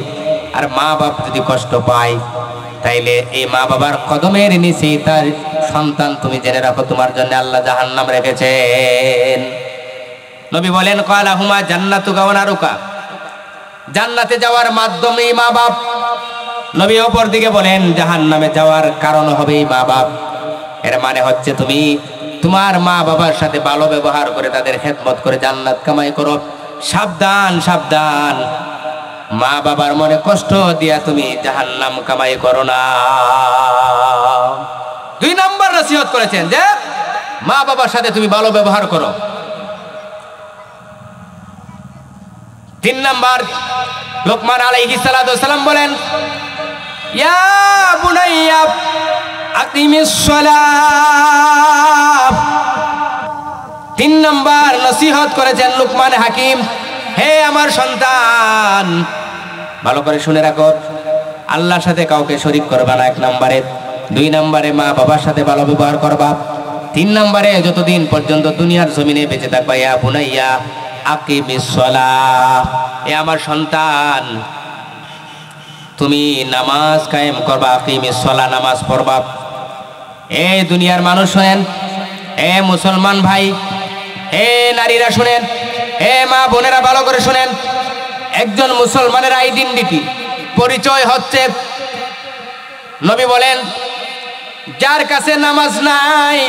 আর মা বাপ যদি কষ্ট পায়, তাইলে এই মা বাবার কদমের নিচে তার সন্তান তুমি জেনে রাখো তোমার জন্য আল্লাহ জাহান্নাম রেখেছেন। নবী বলেন, কালাহুমা জান্নাতুকা ওয়া নারুকা, জান্নাতে যাওয়ার মাধ্যমে মা বাপ। নবী অপর দিকে বলেন, জাহান্নামে যাওয়ার কারণ হবে মা বাপ। এর মানে হচ্ছে তুমি তোমার মা বাবার সাথে ভালো ব্যবহার করে তাদের খেদমত করে জান্নাত কামাই করো। সাবধান সাবধান, মা বাবার মনে কষ্ট দিয়া তুমি জাহান্নাম কামাই করো না। 2 নম্বর নসিহত করেছেন যে মা বাবার সাথে তুমি ভালো ব্যবহার করো। 3 নম্বর, লোকমান আলাইহিস সালাতু ওয়াস সালাম বলেন, ইয়া বুনাইয়া আকিমিস সালাত। 3 নম্বর নসিহত করেছেন লুকমান হাকিম, হে আমার সন্তান, ভালো করে শুনে রাখো, আল্লাহর সাথে কাউকে শরীক করবা না 1 নম্বরে। 2 নম্বরে মা বাবার সাথে ভালো ব্যবহার করবা। 3 নম্বরে যতদিন পর্যন্ত দুনিয়ার জমিনে বেঁচে থাকবা, ইয়া বুনাইয়া আকিমিস সালাত, এ আমার সন্তান, তুমি নামাজ কায়েম করবা, আকিমিস সালাত, নামাজ পড়বা। এই দুনিয়ার মানুষ শুনেন, এ মুসলমান ভাই, হে নারীরা শুনেন, হে মা বোনেরা ভালো করে শুনেন, একজন মুসলমানের আইডেন্টিটি পরিচয় হচ্ছে, নবী বলেন, যার কাছে নামাজ নাই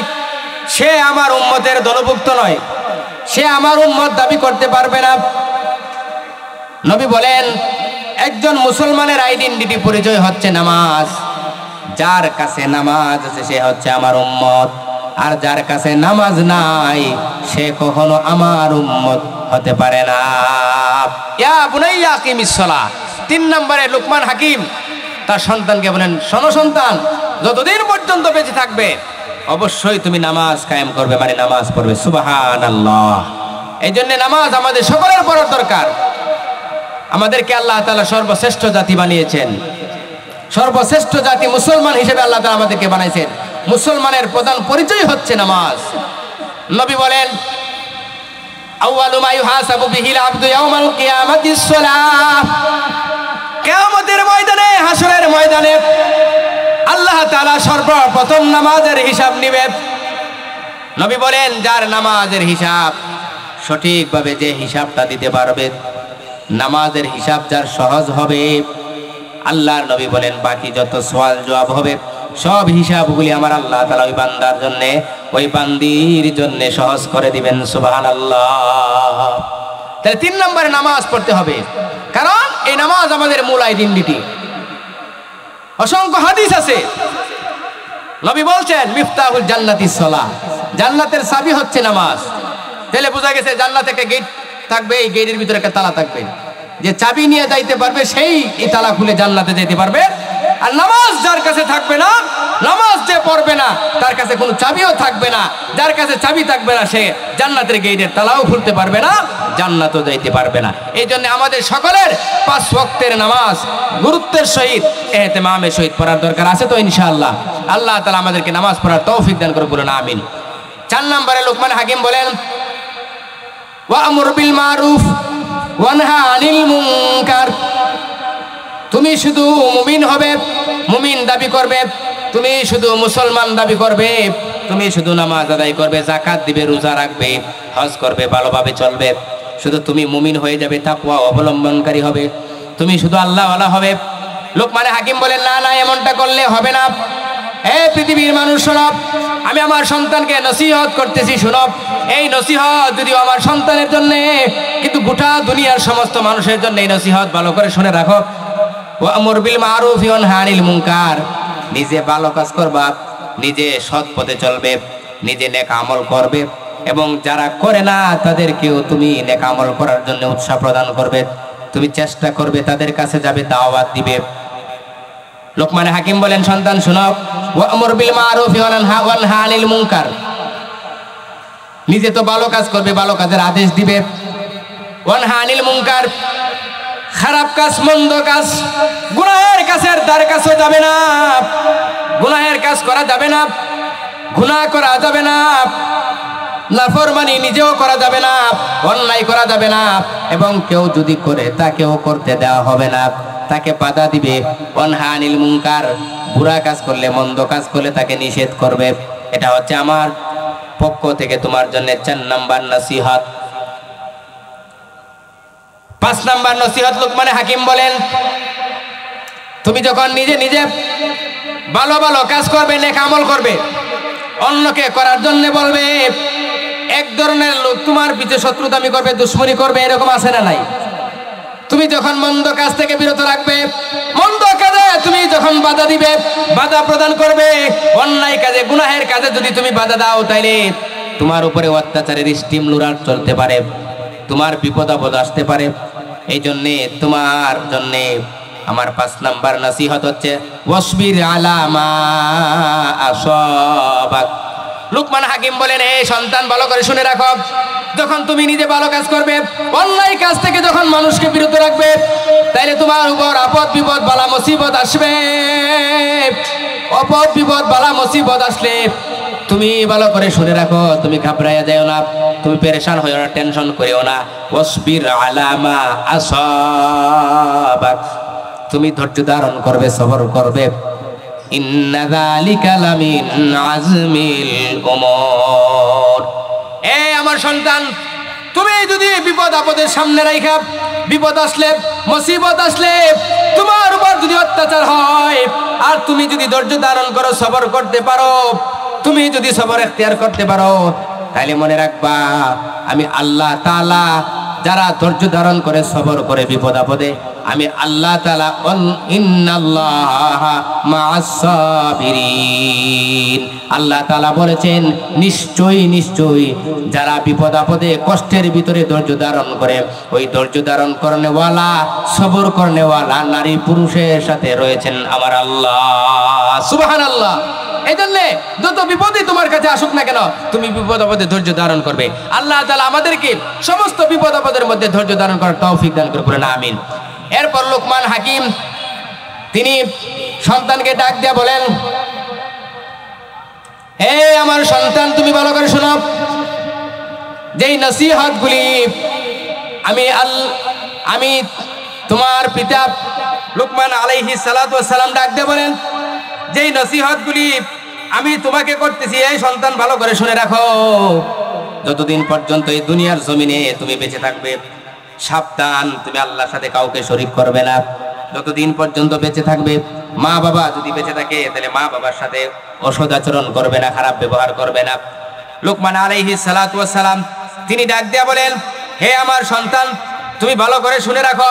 সে আমার উম্মতের দলভুক্ত নয়, সে আমার উম্মত দাবি করতে পারবে না। নবী বলেন, একজন মুসলমানের আইডেন্টিটি পরিচয় হচ্ছে নামাজ। যার কাছে নামাজ আছে সে হচ্ছে আমার উম্মত, আর যার কাছে নামাজ নাই সে কখনো আমার উম্মত হতে পারে না। ইয়া বুনাইয়া আকিমিস সালাত। 3 নম্বরে লুকমান হাকিম তার সন্তানকে বলেন, শোনো সন্তান, যতদিন পর্যন্ত বেঁচে থাকবে অবশ্যই তুমি নামাজ কায়েম করবে, মানে নামাজ পড়বে। সুবহানাল্লাহ। এই জন্য নামাজ আমাদের সকলের পড়ার দরকার। আমাদেরকে আল্লাহ তাআলা সর্বশ্রেষ্ঠ জাতি বানিয়েছেন, সর্বশ্রেষ্ঠ জাতি মুসলমান হিসেবে আল্লাহ তাআলা আমাদেরকে বানাইছেন। মুসলমানের প্রধান পরিচয় হচ্ছে নামাজ। নবী বলেন, আউয়ালু মা ইউহাসাবু বিহিল আবদু ইয়াউমাল কিয়ামাতিস সালাহ। কিয়ামতের ময়দানে, হাসরের ময়দানে আল্লাহ তাআলা সর্বপ্রথম নামাজের হিসাব নেবেন। নবী বলেন, যার নামাজের হিসাব সঠিকভাবে যে হিসাবটা দিতে পারবে, নামাজের হিসাব যার সহজ হবে, আল্লাহর নবী বলেন বাকি যত সওয়াল জবাব হবে সব হিসাবগুলি আমার আল্লাহ তাআলা ওই বান্দার জন্য, ওই বান্দির জন্য সহজ করে দিবেন। সুবহানাল্লাহ। তাহলে 3 নম্বরে নামাজ পড়তে হবে, কারণ এই নামাজ আমাদের মূল আইডেন্টিটি। অসংখ্য হাদিস আছে, নবী বলছেন, মিফতাহুল জান্নাতিস সালাহ, জান্নাতের চাবি হচ্ছে নামাজ। তাহলে বোঝা গেছে জান্নাতে একটা গেট থাকবে, এই গেটের ভিতরে একটা তালা থাকবে। যে চাবি নিয়ে যাইতে পারবে সেই এই তালা খুলে জান্নাতে যেতে পারবে। আর নামাজ যার কাছে থাকবে না, নামাজ যে পড়বে না তার কাছে কোনো চাবিও থাকবে না। যার কাছে চাবি থাকবে না সে জান্নাতের গেটের তালাও খুলতে পারবে না, জান্নাতও যাইতে পারবে না। এই জন্য আমাদের সকলের 5 ওয়াক্তের নামাজ গুরুত্বের সহিত ইহতিমামের সহিত পড়ার দরকার আছে তো ইনশাআল্লাহ। আল্লাহ তাআলা আমাদেরকে নামাজ পড়ার তৌফিক দান করে, বলুন আমিন। 4 নম্বরে লোকমান হাকিম বলেন ওয়া'মুর বিল মারুফ ওয়ানহা আনিল মুনকার। তুমি শুধু মুমিন হবে, মুমিন দাবি করবে, তুমি শুধু মুসলমান দাবি করবে, তুমি শুধু নামাজ আদায় করবে, যাকাত দিবে, রোজা রাখবে, হজ করবে, ভালোভাবে চলবে, শুধু তুমি মুমিন হয়ে যাবে, তাকওয়া অবলম্বনকারী হবে, তুমি শুধু আল্লাহওয়ালা হবে। লোকমান হাকিম বলেন না না, এমনটা করলে হবে না। পৃথিবীর মানুষ শোনো, আমি আমার সন্তানকে নসিহত করতেছি, শোনো। এই নসিহত যদিও আমার সন্তানের জন্য, কিন্তু গোটা দুনিয়ার সমস্ত মানুষের জন্য এই নসিহত ভালো করে শুনে রাখো। ওয়া'মুর বিল মারুফ ওয়ানহা আনিল মুনকার। নিজে ভালো কাজ করবা, নিজে সৎ পথে চলবে, নিজে নেক আমল করবে, এবং যারা করে না তাদেরকেও তুমি নেক আমল করার জন্য উৎসাহ প্রদান করবে। তুমি চেষ্টা করবে, তাদের কাছে যাবে, দাওয়াত দিবে। লোকমান হাকিম বলেন সন্তান শোনো, ওয়া'মুর বিল মারুফ ওয়ানহা আনিল মুনকার। নিজে তো ভালো কাজ করবে, ভালো কাজের আদেশ দিবে। ওয়ানহা আনিল মুনকার, খারাপ কাজ, মন্দ কাজ, গুনাহের কাছের দ্বার কাছেও যাবে না, গুনাহের কাজ করা যাবে না, গুনাহ করা যাবে না, নাফরমানি নিজেও করা যাবে না, অন্যায় করা যাবে না, এবং কেউ যদি করে তাকেও করতে দেওয়া হবে না, তাকে বাধা দিবে। ওয়ানহা আনিল মুনকার, বুরা কাজ করলে, মন্দ কাজ করলে তাকে নিষেধ করবে। এটা হচ্ছে আমার পক্ষ থেকে তোমার জন্য 4 নাম্বার নসিহত। 5 নাম্বার নসিহত লোকমান হাকিম বলেন, তুমি যখন নিজে নিজে ভালো ভালো কাজ করবে, নেক আমল করবে, অন্যকে করার জন্য বলবে। এক ধরনের লোক তোমার পিছে শত্রুতামি করবে, দুশ্মনী করবে, এরকম আছে না নাই? তুমি যখন মন্দ কাজ থেকে বিরত রাখবে, মন্দ কাজে তুমি যখন বাধা দিবে, বাধা প্রদান করবে, অন্যায় কাজে, গুনাহের কাজে যদি তুমি বাধা দাও, তাইলে তোমার উপরে অত্যাচারের স্টিম লুরার চলতে পারে, তোমার বিপদ আপদ আসতে পারে। এই জন্যে তোমার জন্যে আমার 5 নাম্বার নসিহত হচ্ছে ওয়াসবির আলা মা আসাবাক। লোকমান হাকিম বলেন, হে সন্তান ভালো করে শুনে রাখো, যখন তুমি নিজে ভালো কাজ করবে, অন্যায় কাজ থেকে যখন মানুষকে বিরত রাখবে, তাইলে তোমার উপর আপদ বিপদ বালা মুসিবত আসবে। আপদ বিপদ বালা মুসিবত আসলে তুমি ভালো করে শুনে রাখো, তুমি ঘাবড়াইয়া যাও না, তুমি পেরেশান হইও না, টেনশন করিও না। ওয়াসবির আলা মা আসাবাক, তুমি ধৈর্য ধারণ করবে, সবর করবে। ইন্না যালিকা লামিন আজমিল উমুর। আমার সন্তান, তুমি যদি বিপদ আপদের সামনে রাখা, বিপদ আসলে, মুসিবত আসলে, তোমার উপর যদি অত্যাচার হয়, আর তুমি যদি ধৈর্য ধারণ করো, সবর করতে পারো, তুমি যদি সবর এখতিয়ার করতে পারো, তাহলে মনে রাখবা আমি আল্লাহ তাআলা যারা ধৈর্য ধারণ করে, সবর করে বিপদ আপদে, আমি আল্লাহ তাআলা ইন্নাল্লাহা মা'আস সাবিরিন। আল্লাহ তাআলা বলেছেন নিশ্চয়ই নিশ্চয়ই যারা বিপদ আপদে, কষ্টের ভিতরে ধৈর্য ধারণ করে, ওই ধৈর্য ধারণ করনেওয়ালা, সবর করনেওয়ালা নারী পুরুষের সাথে রয়েছেন আমার আল্লাহ। সুবহানাল্লাহ। এই জন্যে যত বিপদই তোমার কাছে আসুক না কেন, তুমি বিপদ আপদে ধৈর্য ধারণ করবে। আল্লাহ তাআলা আমাদেরকে সমস্ত বিপদ আপদের মধ্যে ধৈর্য ধারণ করার তৌফিক দান করে, বলেন আমিন। এরপর লোকমান হাকিম তিনি সন্তানকে ডাক দিয়ে বলেন, হে আমার সন্তান, তুমি ভালো করে শোনো, যেই নসিহতগুলি আমি তোমার পিতা লোকমান আলাইহিস সালাতু ওয়াস সালাম ডাক দিয়ে বলেন, যেই নসিহতগুলি আমি তোমাকে করতেছি, এই সন্তান ভালো করে শুনে রাখো। যতদিন পর্যন্ত এই দুনিয়ার জমিনে তুমি বেঁচে থাকবে, সাবধান, তুমি আল্লাহর সাথে কাউকে শরীক করবে না। যতদিন পর্যন্ত বেঁচে থাকবে, মা বাবা যদি বেঁচে থাকে, তাহলে মা বাবার সাথে অসৎ আচরণ করবে না, খারাপ ব্যবহার করবে না। লোকমান আলাইহিস সালাতু ওয়াস সালাম তিনি ডাক দিয়া বলেন, হে আমার সন্তান, তুমি ভালো করে শুনে রাখো,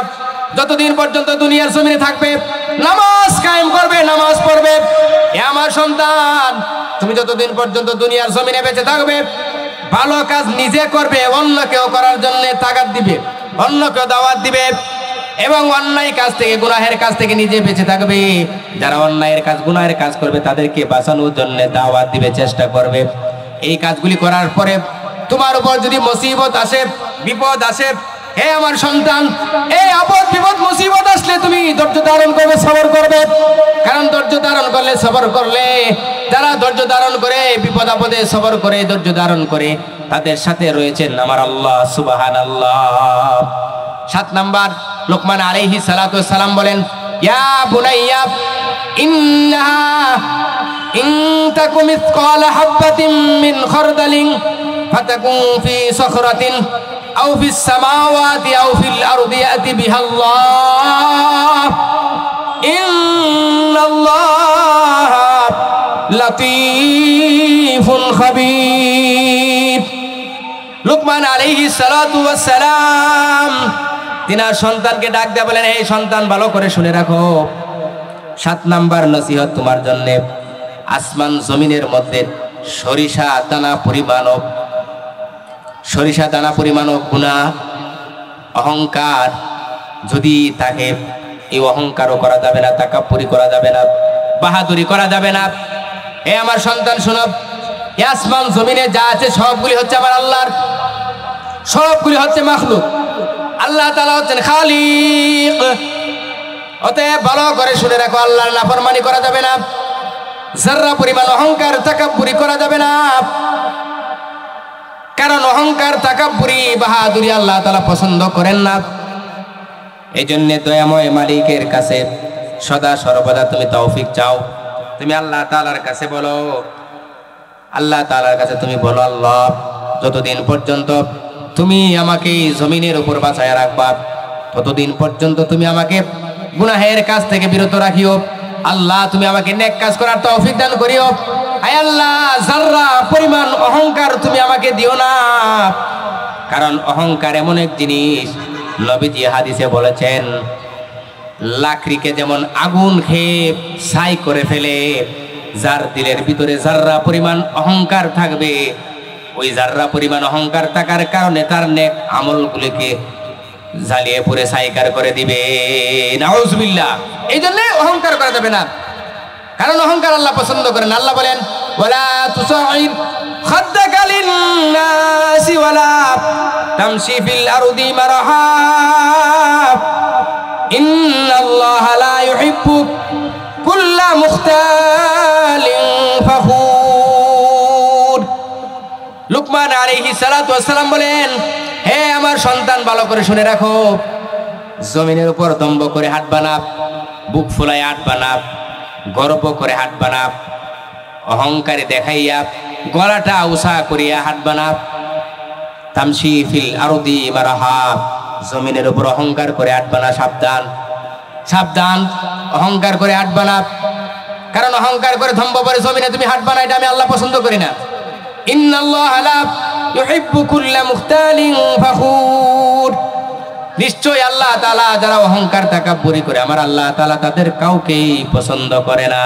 যতদিন পর্যন্ত দুনিয়ার জমিনে থাকবে, নামাজ কায়েম করবে, নামাজ পড়বে। হে আমার সন্তান, তুমি যতদিন পর্যন্ত দুনিয়ার জমিনে বেঁচে থাকবে, ভালো কাজ নিজে করবে, অন্যকেও করার জন্য তাগাদ দিবে, অন্যকেও দাওয়াত দিবে। এবং অন্যায় কাজ থেকে, গুনাহের কাজ থেকে নিজে বেঁচে থাকবে। যারা অন্যায়ের কাজ, গুনাহের কাজ করবে তাদেরকে বাঁচানোর জন্য দাওয়াত দিবে, চেষ্টা করবে। এই কাজগুলি করার পরে তোমার উপর যদি মুসিবত আসে, বিপদ আসে, হে আমার সন্তান, এই আপদ বিপদ মুসিবত আসলে তুমি ধৈর্য ধারণ করবে, সবর করবে। কারণ ধৈর্য ধারণ করলে, সবর করলে, যারা ধৈর্য ধারণ করে, বিপদ আপদে সবর করে, ধৈর্য ধারণ করে, তাদের সাথে রয়েছেন আমার আল্লাহ সুবহানাল্লাহ। 7 নাম্বার, লোকমান আলাইহিস সালাতু ওয়াস সালাম বলেন, ইয়া বুনাইয়া ইন্নাহা ইন তাকুম মিসকালা হাববাতিন মিন খারদালিন ফাতাকুন ফি সখরাতিন আও ফিস সামাওয়াতি আও ফিল আরদি ইয়াতি বিহাল্লাহ ইন্নাল্লাহা লাতীফুন খাবীর। লোকমান আলাইহিস সালাতু ওয়াস সালাম তিনার সন্তানকে ডাক দিয়ে বলেন, এই সন্তান ভালো করে শুনে রাখো, 7 নাম্বার নসিহত তোমার জন্য। আসমান জমিনের মধ্যে সরিষা দানা পরিমাণ গুনাহ, অহংকার যদি থাকে, এই অহংকারও করা যাবে না, তাকাব্বুরি করা যাবে না, বাহাদুরি করা যাবে না। এ আমার সন্তান শোনো, আসমান জমিনে যা আছে সবগুলি হচ্ছে আমার আল্লাহর, সবগুলি হচ্ছে মাখলুক। আল্লাহ তাআলা হচ্ছেন খালিক। অতএব ভালো করে শুনে রাখো, আল্লাহর নাফরমানি করা যাবে না, যারা পরিমাণ অহংকার তাকাব্বুরি করা যাবে না। কারণ অহংকার, তাকাব্বুরি, বাহাদুরি আল্লাহ তাআলা পছন্দ করেন না। এই জন্য দয়াময় মালিকের কাছে সদা সর্বদা তুমি তৌফিক চাও। তুমি আল্লাহ তাআলার কাছে বলো, আল্লাহ তাআলার কাছে তুমি বলো, আল্লাহ যতদিন পর্যন্ত তুমি আমাকে জমিনের উপর বাঁচায় রাখবা, ততদিন পর্যন্ত তুমি আমাকে গুনাহের কাজ থেকে বিরত রাখিও। আল্লাহ তুমি আমাকে নেক কাজ করার তৌফিক দান করিও। আয় আল্লাহ, যারা পরিমাণ অহংকার তুমি আমাকে দিও না। কারণ অহংকার এমন এক জিনিস, নবীজি হাদিসে বলেছেন, লাকড়িকে যেমন আগুন খেয়ে ছাই করে ফেলে, যার দিলের ভিতরে যারা পরিমাণ অহংকার থাকবে, ওই যারা পরিমাণ অহংকার থাকার কারণে তার নেক আমলগুলিকে জ্বালিয়ে পুড়ে ছাইকার করে দিবে। নাউজুবিল্লাহ। এই জন্য অহংকার করা যাবে না, কারণ অহংকার আল্লাহ পছন্দ করেন। আল্লাহ বলেন, ওয়ালা তুসাইর খাদ্দাকা লিন-নাসি ওয়ালা তামশি ফিল আরদি মারহা ইন্নাল্লাহা লা ইউহিব্বু কুল্লা মুখতালিন ফাখুর। লুকমান আলাইহিস সালাতু ওয়াস সালাম বলেন, হে আমার সন্তান ভালো করে শুনে রাখো, জমিনের উপর দম্ভ করে হাঁটবা না, বুক ফুলায় হাঁটবা না, গর্ব করে হাঁটবা না, অহংকারে দেখাইয়া গলাটা উঁচা করিয়া হাঁটবা না। তামশি ফিল আরদি মারহা, জমিনের উপর অহংকার করে হাঁটবা না। সাবধান, সাবধান, অহংকার করে হাঁটবা না। কারণ অহংকার করে দম্ভ করে জমিনে তুমি হাঁটবা না, এটা আমি আল্লাহ পছন্দ করি না। ইন্নাল্লাহা লা ইউহিব্বু কুল্লা মুখতালিন ফাখুর। নিশ্চয় আল্লাহ তাআলা যারা অহংকার তাকাব্বুরি করে, আমার আল্লাহ তাআলা তাদের কাউকেই পছন্দ করে না।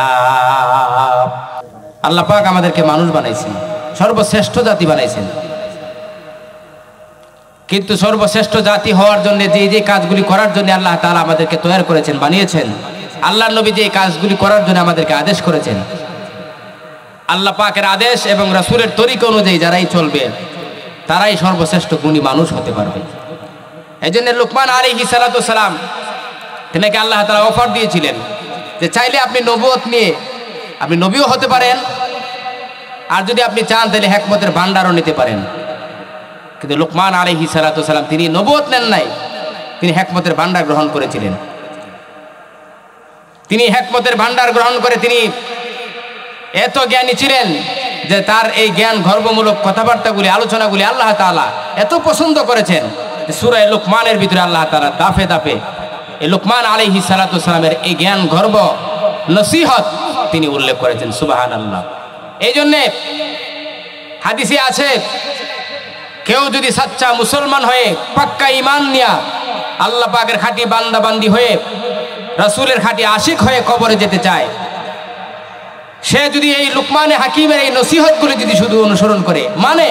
আল্লাহ পাক আমাদেরকে মানুষ বানাইছেন, সর্বশ্রেষ্ঠ জাতি বানাইছেন, কিন্তু সর্বশ্রেষ্ঠ জাতি হওয়ার জন্য যে যে কাজগুলি করার জন্য আল্লাহ তাআলা আমাদেরকে তৈরি করেছেন, বানিয়েছেন, আল্লাহর নবী যে কাজগুলি করার জন্য আমাদেরকে আদেশ করেছেন, আল্লাহ পাকের আদেশ এবং রাসূলের তরিকা অনুযায়ী যারাই চলবে তারাই সর্বশ্রেষ্ঠ গুণী মানুষ হতে পারবে। এই জন্য লুকমান আলাইহিস সালাতু ওয়াস সালাম তিনাকে আল্লাহ তাআলা অফার দিয়েছিলেন যে চাইলে আপনি নবুয়ত নিয়ে আপনি নবীও হতে পারেন, আর যদি আপনি চান তাহলে হিকমতের ভান্ডারও নিতে পারেন। কিন্তু লুকমান আলাইহিস সালাতু ওয়াস সালাম তিনি নবুয়ত নেন নাই, তিনি হিকমতের ভান্ডার গ্রহণ করেছিলেন। তিনি হিকমতের ভান্ডার গ্রহণ করে তিনি এত জ্ঞানী ছিলেন যে তার এই জ্ঞান গর্বমূলক কথাবার্তাগুলি, আলোচনাগুলি আল্লাহ তাআলা এত পছন্দ করেছেন যে সূরা লুকমানের ভিতরে আল্লাহ তাআলা দাফে দাফে এই লুকমান আলাইহিস সালাতু ওয়াস সালামের এই জ্ঞান গর্ব নসিহত তিনি উল্লেখ করেছেন। সুবহানাল্লাহ। এই জন্যে হাদিসে আছে, কেউ যদি সচ্চা মুসলমান হয়ে পাক্কা ঈমান নিয়া আল্লাহ পাকের খাঁটি বান্দা বান্দি হয়ে রাসূলের খাঁটি আশিক হয়ে কবরে যেতে চায়, সে যদি এই লুকমানে হাকিমের এই নসিহতগুলি যদি শুধু অনুসরণ করে মানে,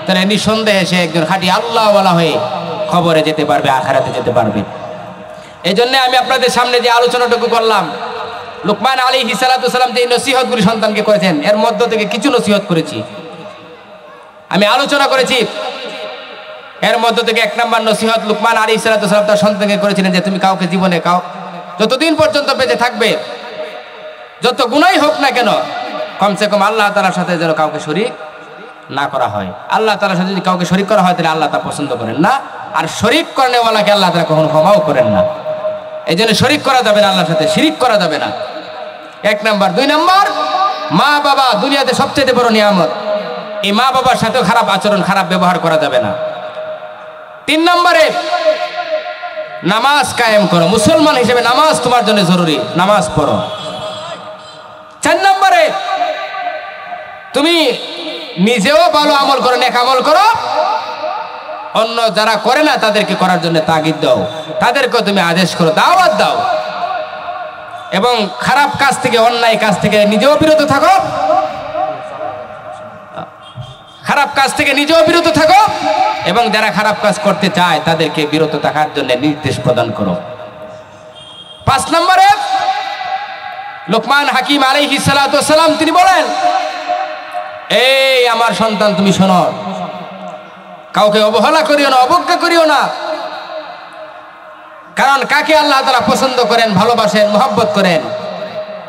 তাহলে নিঃসন্দেহে সে একজন খাঁটি আল্লাহওয়ালা হয়ে কবরে যেতে পারবে, আখিরাতে যেতে পারবে। এই জন্য আমি আপনাদের সামনে যে আলোচনাটুকু করলাম, লুকমান আলাইহিস সালাতু সালাম যে নসিহতগুলি সন্তানকে করেছেন, এর মধ্য থেকে কিছু নসিহত করেছি, আমি আলোচনা করেছি। এর মধ্য থেকে 1 নম্বর নসিহত লুকমান আলাইহিস সালাতু সালাম তার সন্তানকে করেছিলেন যে তুমি কাউকে জীবনে যতদিন পর্যন্ত বেঁচে থাকবে, যত গুনাই হোক না কেন, কমসে কম আল্লাহ তাআলার সাথে যেন কাউকে শরীক না করা হয়। আল্লাহ তাআলার সাথে যদি কাউকে শরীক করা হয় তাহলে আল্লাহ তা পছন্দ করেন না, আর শরীক করেওয়ালাকে আল্লাহ তাআলা কখনো ক্ষমাও করেন না। এই জন্য শরীক করা যাবে না, আল্লাহর সাথে শিরিক করা যাবে না, 1 নম্বর। 2 নম্বর, মা বাবা দুনিয়াতে সবচেয়ে বড় নিয়ামত, এই মা বাবার সাথেও খারাপ আচরণ, খারাপ ব্যবহার করা যাবে না। 3 নম্বরে, নামাজ কায়েম করো, মুসলমান হিসেবে নামাজ তোমার জন্য জরুরি, নামাজ পড়ো। 4 নম্বরে, তুমি নিজেও ভালো আমল করো, নেক আমল করো, অন্য যারা করে না তাদেরকে করার জন্য তাগিদ দাও, তাদেরকে তুমি আদেশ করো, দাওয়াত দাও, এবং খারাপ কাজ থেকে, অন্যায় কাজ থেকে নিজেও বিরত থাকো, খারাপ কাজ থেকে নিজেও বিরত থাকো, এবং যারা খারাপ কাজ করতে চায় তাদেরকে বিরত থাকার জন্য নির্দেশ প্রদান করো। 5 নম্বরে, লুকমান হাকিম আলাইহিস সালাতু সালাম তিনি বলেন, এই আমার সন্তান তুমি শোনো, কাউকে অবহেলা করিও না, অবজ্ঞা করিও না, কারণ কাকে আল্লাহ তাআলা পছন্দ করেন, ভালোবাসেন, মহব্বত করেন,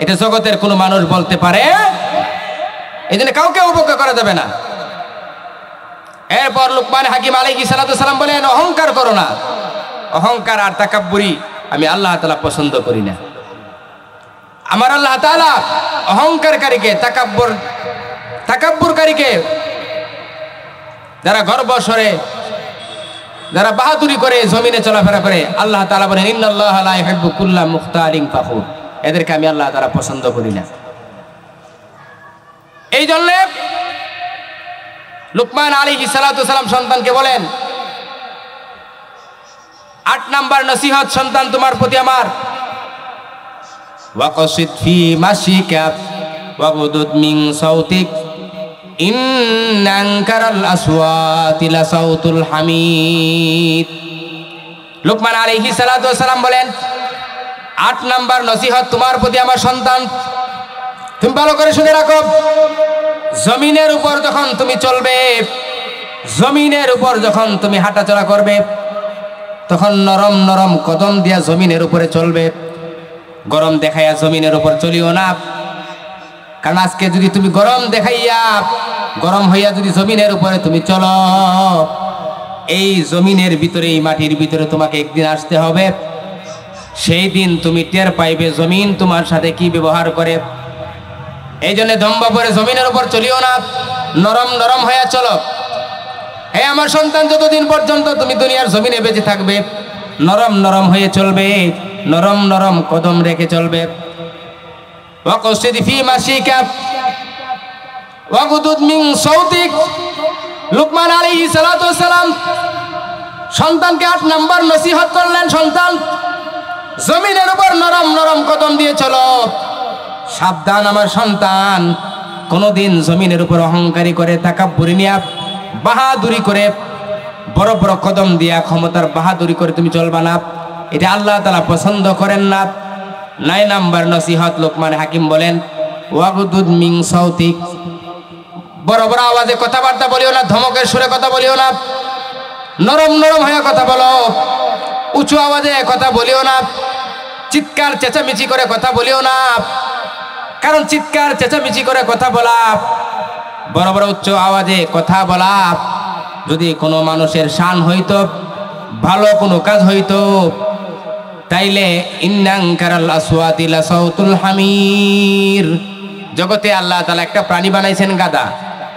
এটা জগতের কোনো মানুষ বলতে পারে, এই জন্য কাউকে অবজ্ঞা করা যাবে না। এরপর লুকমান হাকিম আলাইহিস সালাতু সালাম বলেন, অহংকার করো না, অহংকার আর তাকাব্বুরি আমি আল্লাহ তাআলা পছন্দ করি না। আমার আল্লাহ তাআলা অহংকারকারীকে, তাকাব্বুরকারীকে, যারা গর্বস্বরে, যারা বাহাদুরি করে জমিনে চলাফেরা করে, আল্লাহ তাআলা বলেন ইন্নাল্লাহা লা ইউহিব্বু কুল্লা মুখতালিন ফাখুর, এদেরকে আমি আল্লাহ তাআলা পছন্দ করি না। এই জন্য লুকমান আলাইহিস সালাতু সালাম সন্তানকে বলেন, 8 নাম্বার নসিহত সন্তান তোমার প্রতি আমার, ওয়াকসিদ ফি মাশিকা ওয়াগুদুদ মিন সাউতিক ইন্না আনকারাল আসওয়াতি লাসাউতুল হামিদ। লুকমান আলাইহিস সালাতু সালাম বলেন, 8 নাম্বার নসিহত তোমার প্রতি আমার সন্তান, তুমি ভালো করে শুনে রাখো, জমিনের উপর যখন তুমি চলবে, জমিনের উপর যখন তুমি হাঁটাচলা করবে, তখন নরম নরম কদম দিয়া জমিনের উপরে চলবে, গরম দেখাইয়া জমিনের উপর চলিও না। কারণ আজকে যদি তুমি গরম দেখাইয়া, গরম হইয়া যদি জমিনের উপরে তুমি চলো, এই জমিনের ভিতরে, এই মাটির ভিতরে তোমাকে একদিন আসতে হবে, সেই দিন তুমি টের পাইবে জমিন তোমার সাথে কি ব্যবহার করে। এই জন্য দম্ভ পরে জমিনের উপর চলিও না, নরম নরম হইয়া চলো। হে আমার সন্তান, যতদিন পর্যন্ত তুমি দুনিয়ার জমিনে বেঁচে থাকবে, নরম নরম হয়ে চলবে, নরম নরম কদম রেখে চলবে। ওয়াকসিদ ফি মাশিকা ওয়াগুদুদ মিন সাউতিক। লুকমান আলাইহিস সালাতু সালাম সন্তানকে 8 নাম্বার নসিহত করলেন, সন্তান জমিনের উপর নরম নরম কদম দিয়ে চলো। সাবধান আমার সন্তান, কোনদিন জমিনের উপর অহংকারী করে, তাকাব্বুরি নিয়া, বাহাদুরি করে, বড় বড় কদম দিয়া ক্ষমতার বাহাদুরি করে তুমি চলবা না, এটা আল্লাহ তাআলা পছন্দ করেন না। 9 নাম্বার নসিহত লুকমান হাকিম বলেন, ওয়াগুদুদ মিন সাউতিক, বড় বড় আওয়াজে কথাবার্তা বলিও না, ধমকের সুরে কথা বলিও না, নরম নরম হয়ে কথা বলো, উঁচু আওয়াজে কথা বলিও না, চিৎকার চেঁচামেচি করে কথা বলিও না। কারণ চিৎকার চেঁচামেচি করে কথা বলা, বড় বড় উচ্চ আওয়াজে কথা বলা, যদি কোনো মানুষের শান হইতো, ভালো কোনো কাজ হইতো, তাইলে ইন্না আনকারাল আসওয়াতি লাসাউতুল হামির। জগতে আল্লাহ তাআলা একটা প্রাণী বানাইছেন গাধা,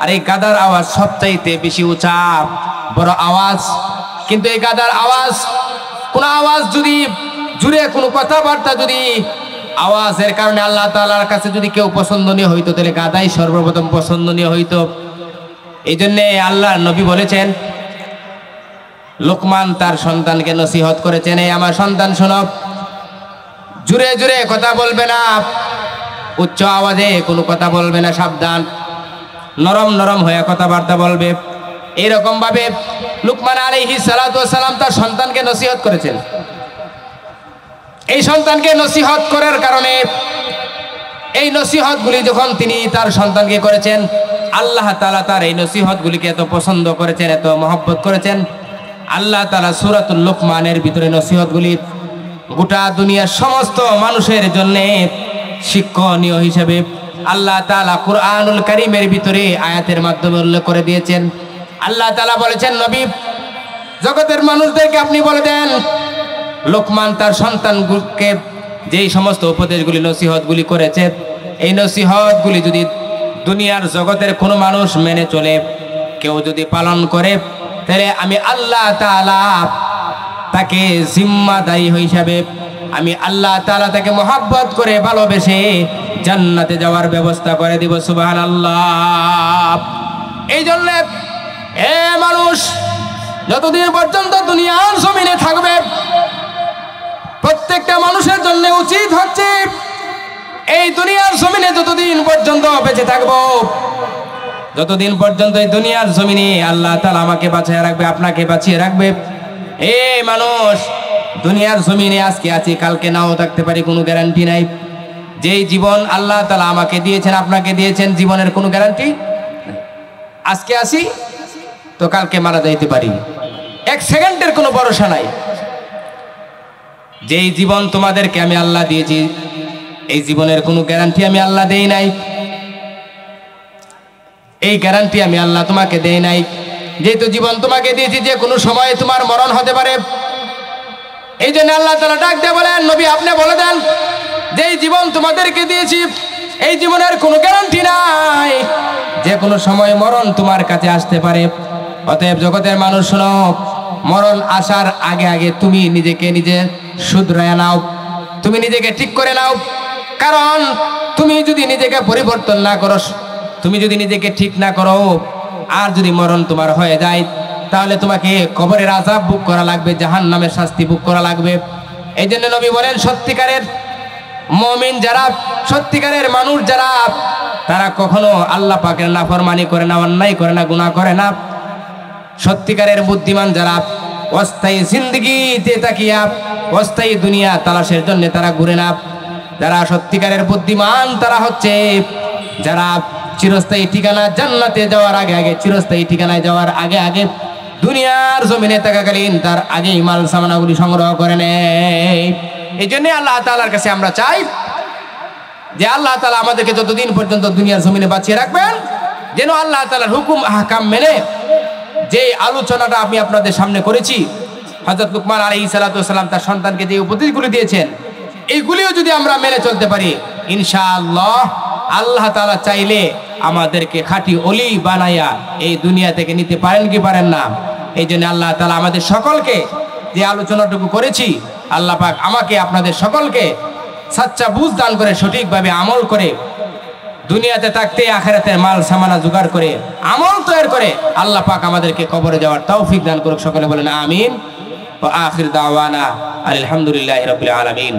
আর এই গাধার আওয়াজ সবচাইতে বেশি উঁচা, বড় আওয়াজ। কিন্তু এই গাধার আওয়াজ, কোন আওয়াজ যদি জুড়ে, কোনো কথাবার্তা যদি আওয়াজের কারণে আল্লাহ তাআলার কাছে যদি কেউ পছন্দনীয় হইতো, তাহলে গাধাই সর্বপ্রথম পছন্দনীয় হইতো। এই জন্যে আল্লাহর নবী বলেছেন, লোকমান তার সন্তানকে নসিহত করেছেন, এই আমার সন্তান শোনো, জুড়ে জুড়ে কথা বলবে না, উচ্চ আওয়াজে কোনো কথা বলবে না, সাবধান, নরম নরম হয়ে কথাবার্তা বলবে। এইরকম ভাবে লুকমান আলাইহিস সালাতু ওয়াস সালাম তার সন্তানকে নসিহত করেছেন। এই সন্তানকে নসিহত করার কারণে, এই নসিহতগুলি যখন তিনি তার সন্তানকে করেছেন, আল্লাহ তাআলা তার এই নসিহতগুলিকে এত পছন্দ করেছেন, এত মহব্বত করেছেন। আল্লাহ তাআলা সূরাতুল লুকমানের ভিতরে নসিহতগুলি গোটা দুনিয়ার সমস্ত মানুষের জন্য শিক্ষণীয় হিসেবে আল্লাহ তাআলা কুরআনুল কারীমের ভিতরে আয়াতের মাধ্যমে উল্লেখ করে দিয়েছেন। আল্লাহ তাআলা বলেছেন, নবী জগতের মানুষদেরকে আপনি বলে দেন, লোকমান তার সন্তানকে যেই সমস্ত উপদেশগুলি নসিহতগুলি করেছে, এই নসিহতগুলি যদি দুনিয়ার জগতের কোনো মানুষ মেনে চলে, কেউ যদি পালন করে, তাহলে আমি আল্লাহ তাআলা তাকে জিম্মাদারি হিসাবে, আমি আল্লাহ তাআলা তাকে মহব্বত করে ভালোবেসে জান্নাতে যাওয়ার ব্যবস্থা করে দিব। সুবহানাল্লাহ। এই জন্য এ মানুষ, যতদিন পর্যন্ত দুনিয়ার জমিনে থাকবে, প্রত্যেকটা মানুষের জন্য উচিত হচ্ছে এই দুনিয়ার জমিনে যতদিন পর্যন্ত বেঁচে থাকবো, যতদিন পর্যন্ত এই দুনিয়ার জমিনে আল্লাহ তাআলা আমাকে বাঁচিয়ে রাখবে, আপনাকে বাঁচিয়ে রাখবে। এ মানুষ, দুনিয়ার জমিনে আজকে আছি, কালকে নাও থাকতে পারি, কোনো গ্যারান্টি নাই। যেই জীবন আল্লাহ তাআলা আমাকে দিয়েছেন, আপনাকে দিয়েছেন, জীবনের কোনো গ্যারান্টি। আজকে আসি তো কালকে মারা যাইতে পারি, এক সেকেন্ডের কোনো ভরসা নাই। যেই জীবন তোমাদেরকে আমি আল্লাহ দিয়েছি, এই জীবনের কোনো গ্যারান্টি আমি আল্লাহ দেই নাই, এই গ্যারান্টি আমি আল্লাহ তোমাকে দেই নাই। যেহেতু জীবন তোমাকে দিয়েছি, যে কোনো সময় তোমার মরণ হতে পারে। এই জন্য আল্লাহ তাআলা ডাক দিয়ে বলেন, নবী আপনি বলে দেন, যেই জীবন তোমাদেরকে দিয়েছি, এই জীবনের কোনো গ্যারান্টি নাই, যে কোনো সময় মরণ তোমার কাছে আসতে পারে। অতএব জগতের মানুষ শোনো, মরণ আসার আগে আগে তুমি নিজেকে নিজে শুধরায় নাও, তুমি নিজেকে ঠিক করে নাও। কারণ তুমি যদি নিজেকে পরিবর্তন না করো, তুমি যদি নিজেকে ঠিক না করো, আর যদি মরণ তোমার হয়ে যায়, তাহলে তোমাকে কবরের আযাব ভোগ করা লাগবে, জাহান্নামের শাস্তি ভোগ করা লাগবে। এই জন্য নবী বলেন, সত্যিকারের মুমিন যারা, সত্যিকারের মানুষ যারা, তারা কখনো আল্লাহ পাকের নাফরমানি করে না, অন্যায় করে না, গুনাহ করে না। সত্যিকারের বুদ্ধিমান যারা, অস্থায়ী জিন্দগিতে তাকিয়া অস্থায়ী দুনিয়া তালাশের জন্য তারা ঘুরে না। যারা সত্যিকারের বুদ্ধিমান, তারা হচ্ছে যারা চিরস্থায়ী ঠিকানা জান্নাতে যাওয়ার আগে আগে, চিরস্থায়ী ঠিকানায় যাওয়ার আগে আগে, দুনিয়ার জমিনে থাকাকালীন তার আগেই মাল সামানাগুলি সংগ্রহ করে নেয়। এই জন্য আল্লাহ তাআলার কাছে আমরা চাই যে আল্লাহ তাআলা আমাদেরকে যতদিন পর্যন্ত দুনিয়ার জমিনে বাঁচিয়ে রাখবেন, যেন আল্লাহ তাআলার হুকুম আহকাম মেনে যে আলোচনাটা আমি আপনাদের সামনে করেছি, হযরত লুকমান আলাইহিস সালাতু ওয়াস সালাম তার সন্তানকে যে উপদেশগুলি দিয়েছেন, এইগুলিও যদি আমরা মেনে চলতে পারি, ইনশাআল্লাহ আল্লাহ তাআলা চাইলে আমাদেরকে খাঁটি ওলি বানাইয়া এই দুনিয়া থেকে নিতে পারেন কি পারেন না। এই জন্য আল্লাহ তাআলা আমাদের সকলকে যে আলোচনাটুকু করেছি, আল্লাহ পাক আমাকে আপনাদের সকলকে সাচ্চা বুঝ দান করে, সঠিকভাবে আমল করে, দুনিয়াতে থাকতে আখিরাতের মাল সামানা জোগাড় করে, আমল তৈরি করে আল্লাহ পাক আমাদেরকে কবরে যাওয়ার তৌফিক দান করুক। সকলে বলেন আমিন। ওয়া আখির দাওয়ানা আলহামদুলিল্লাহি রাব্বিল আলামিন।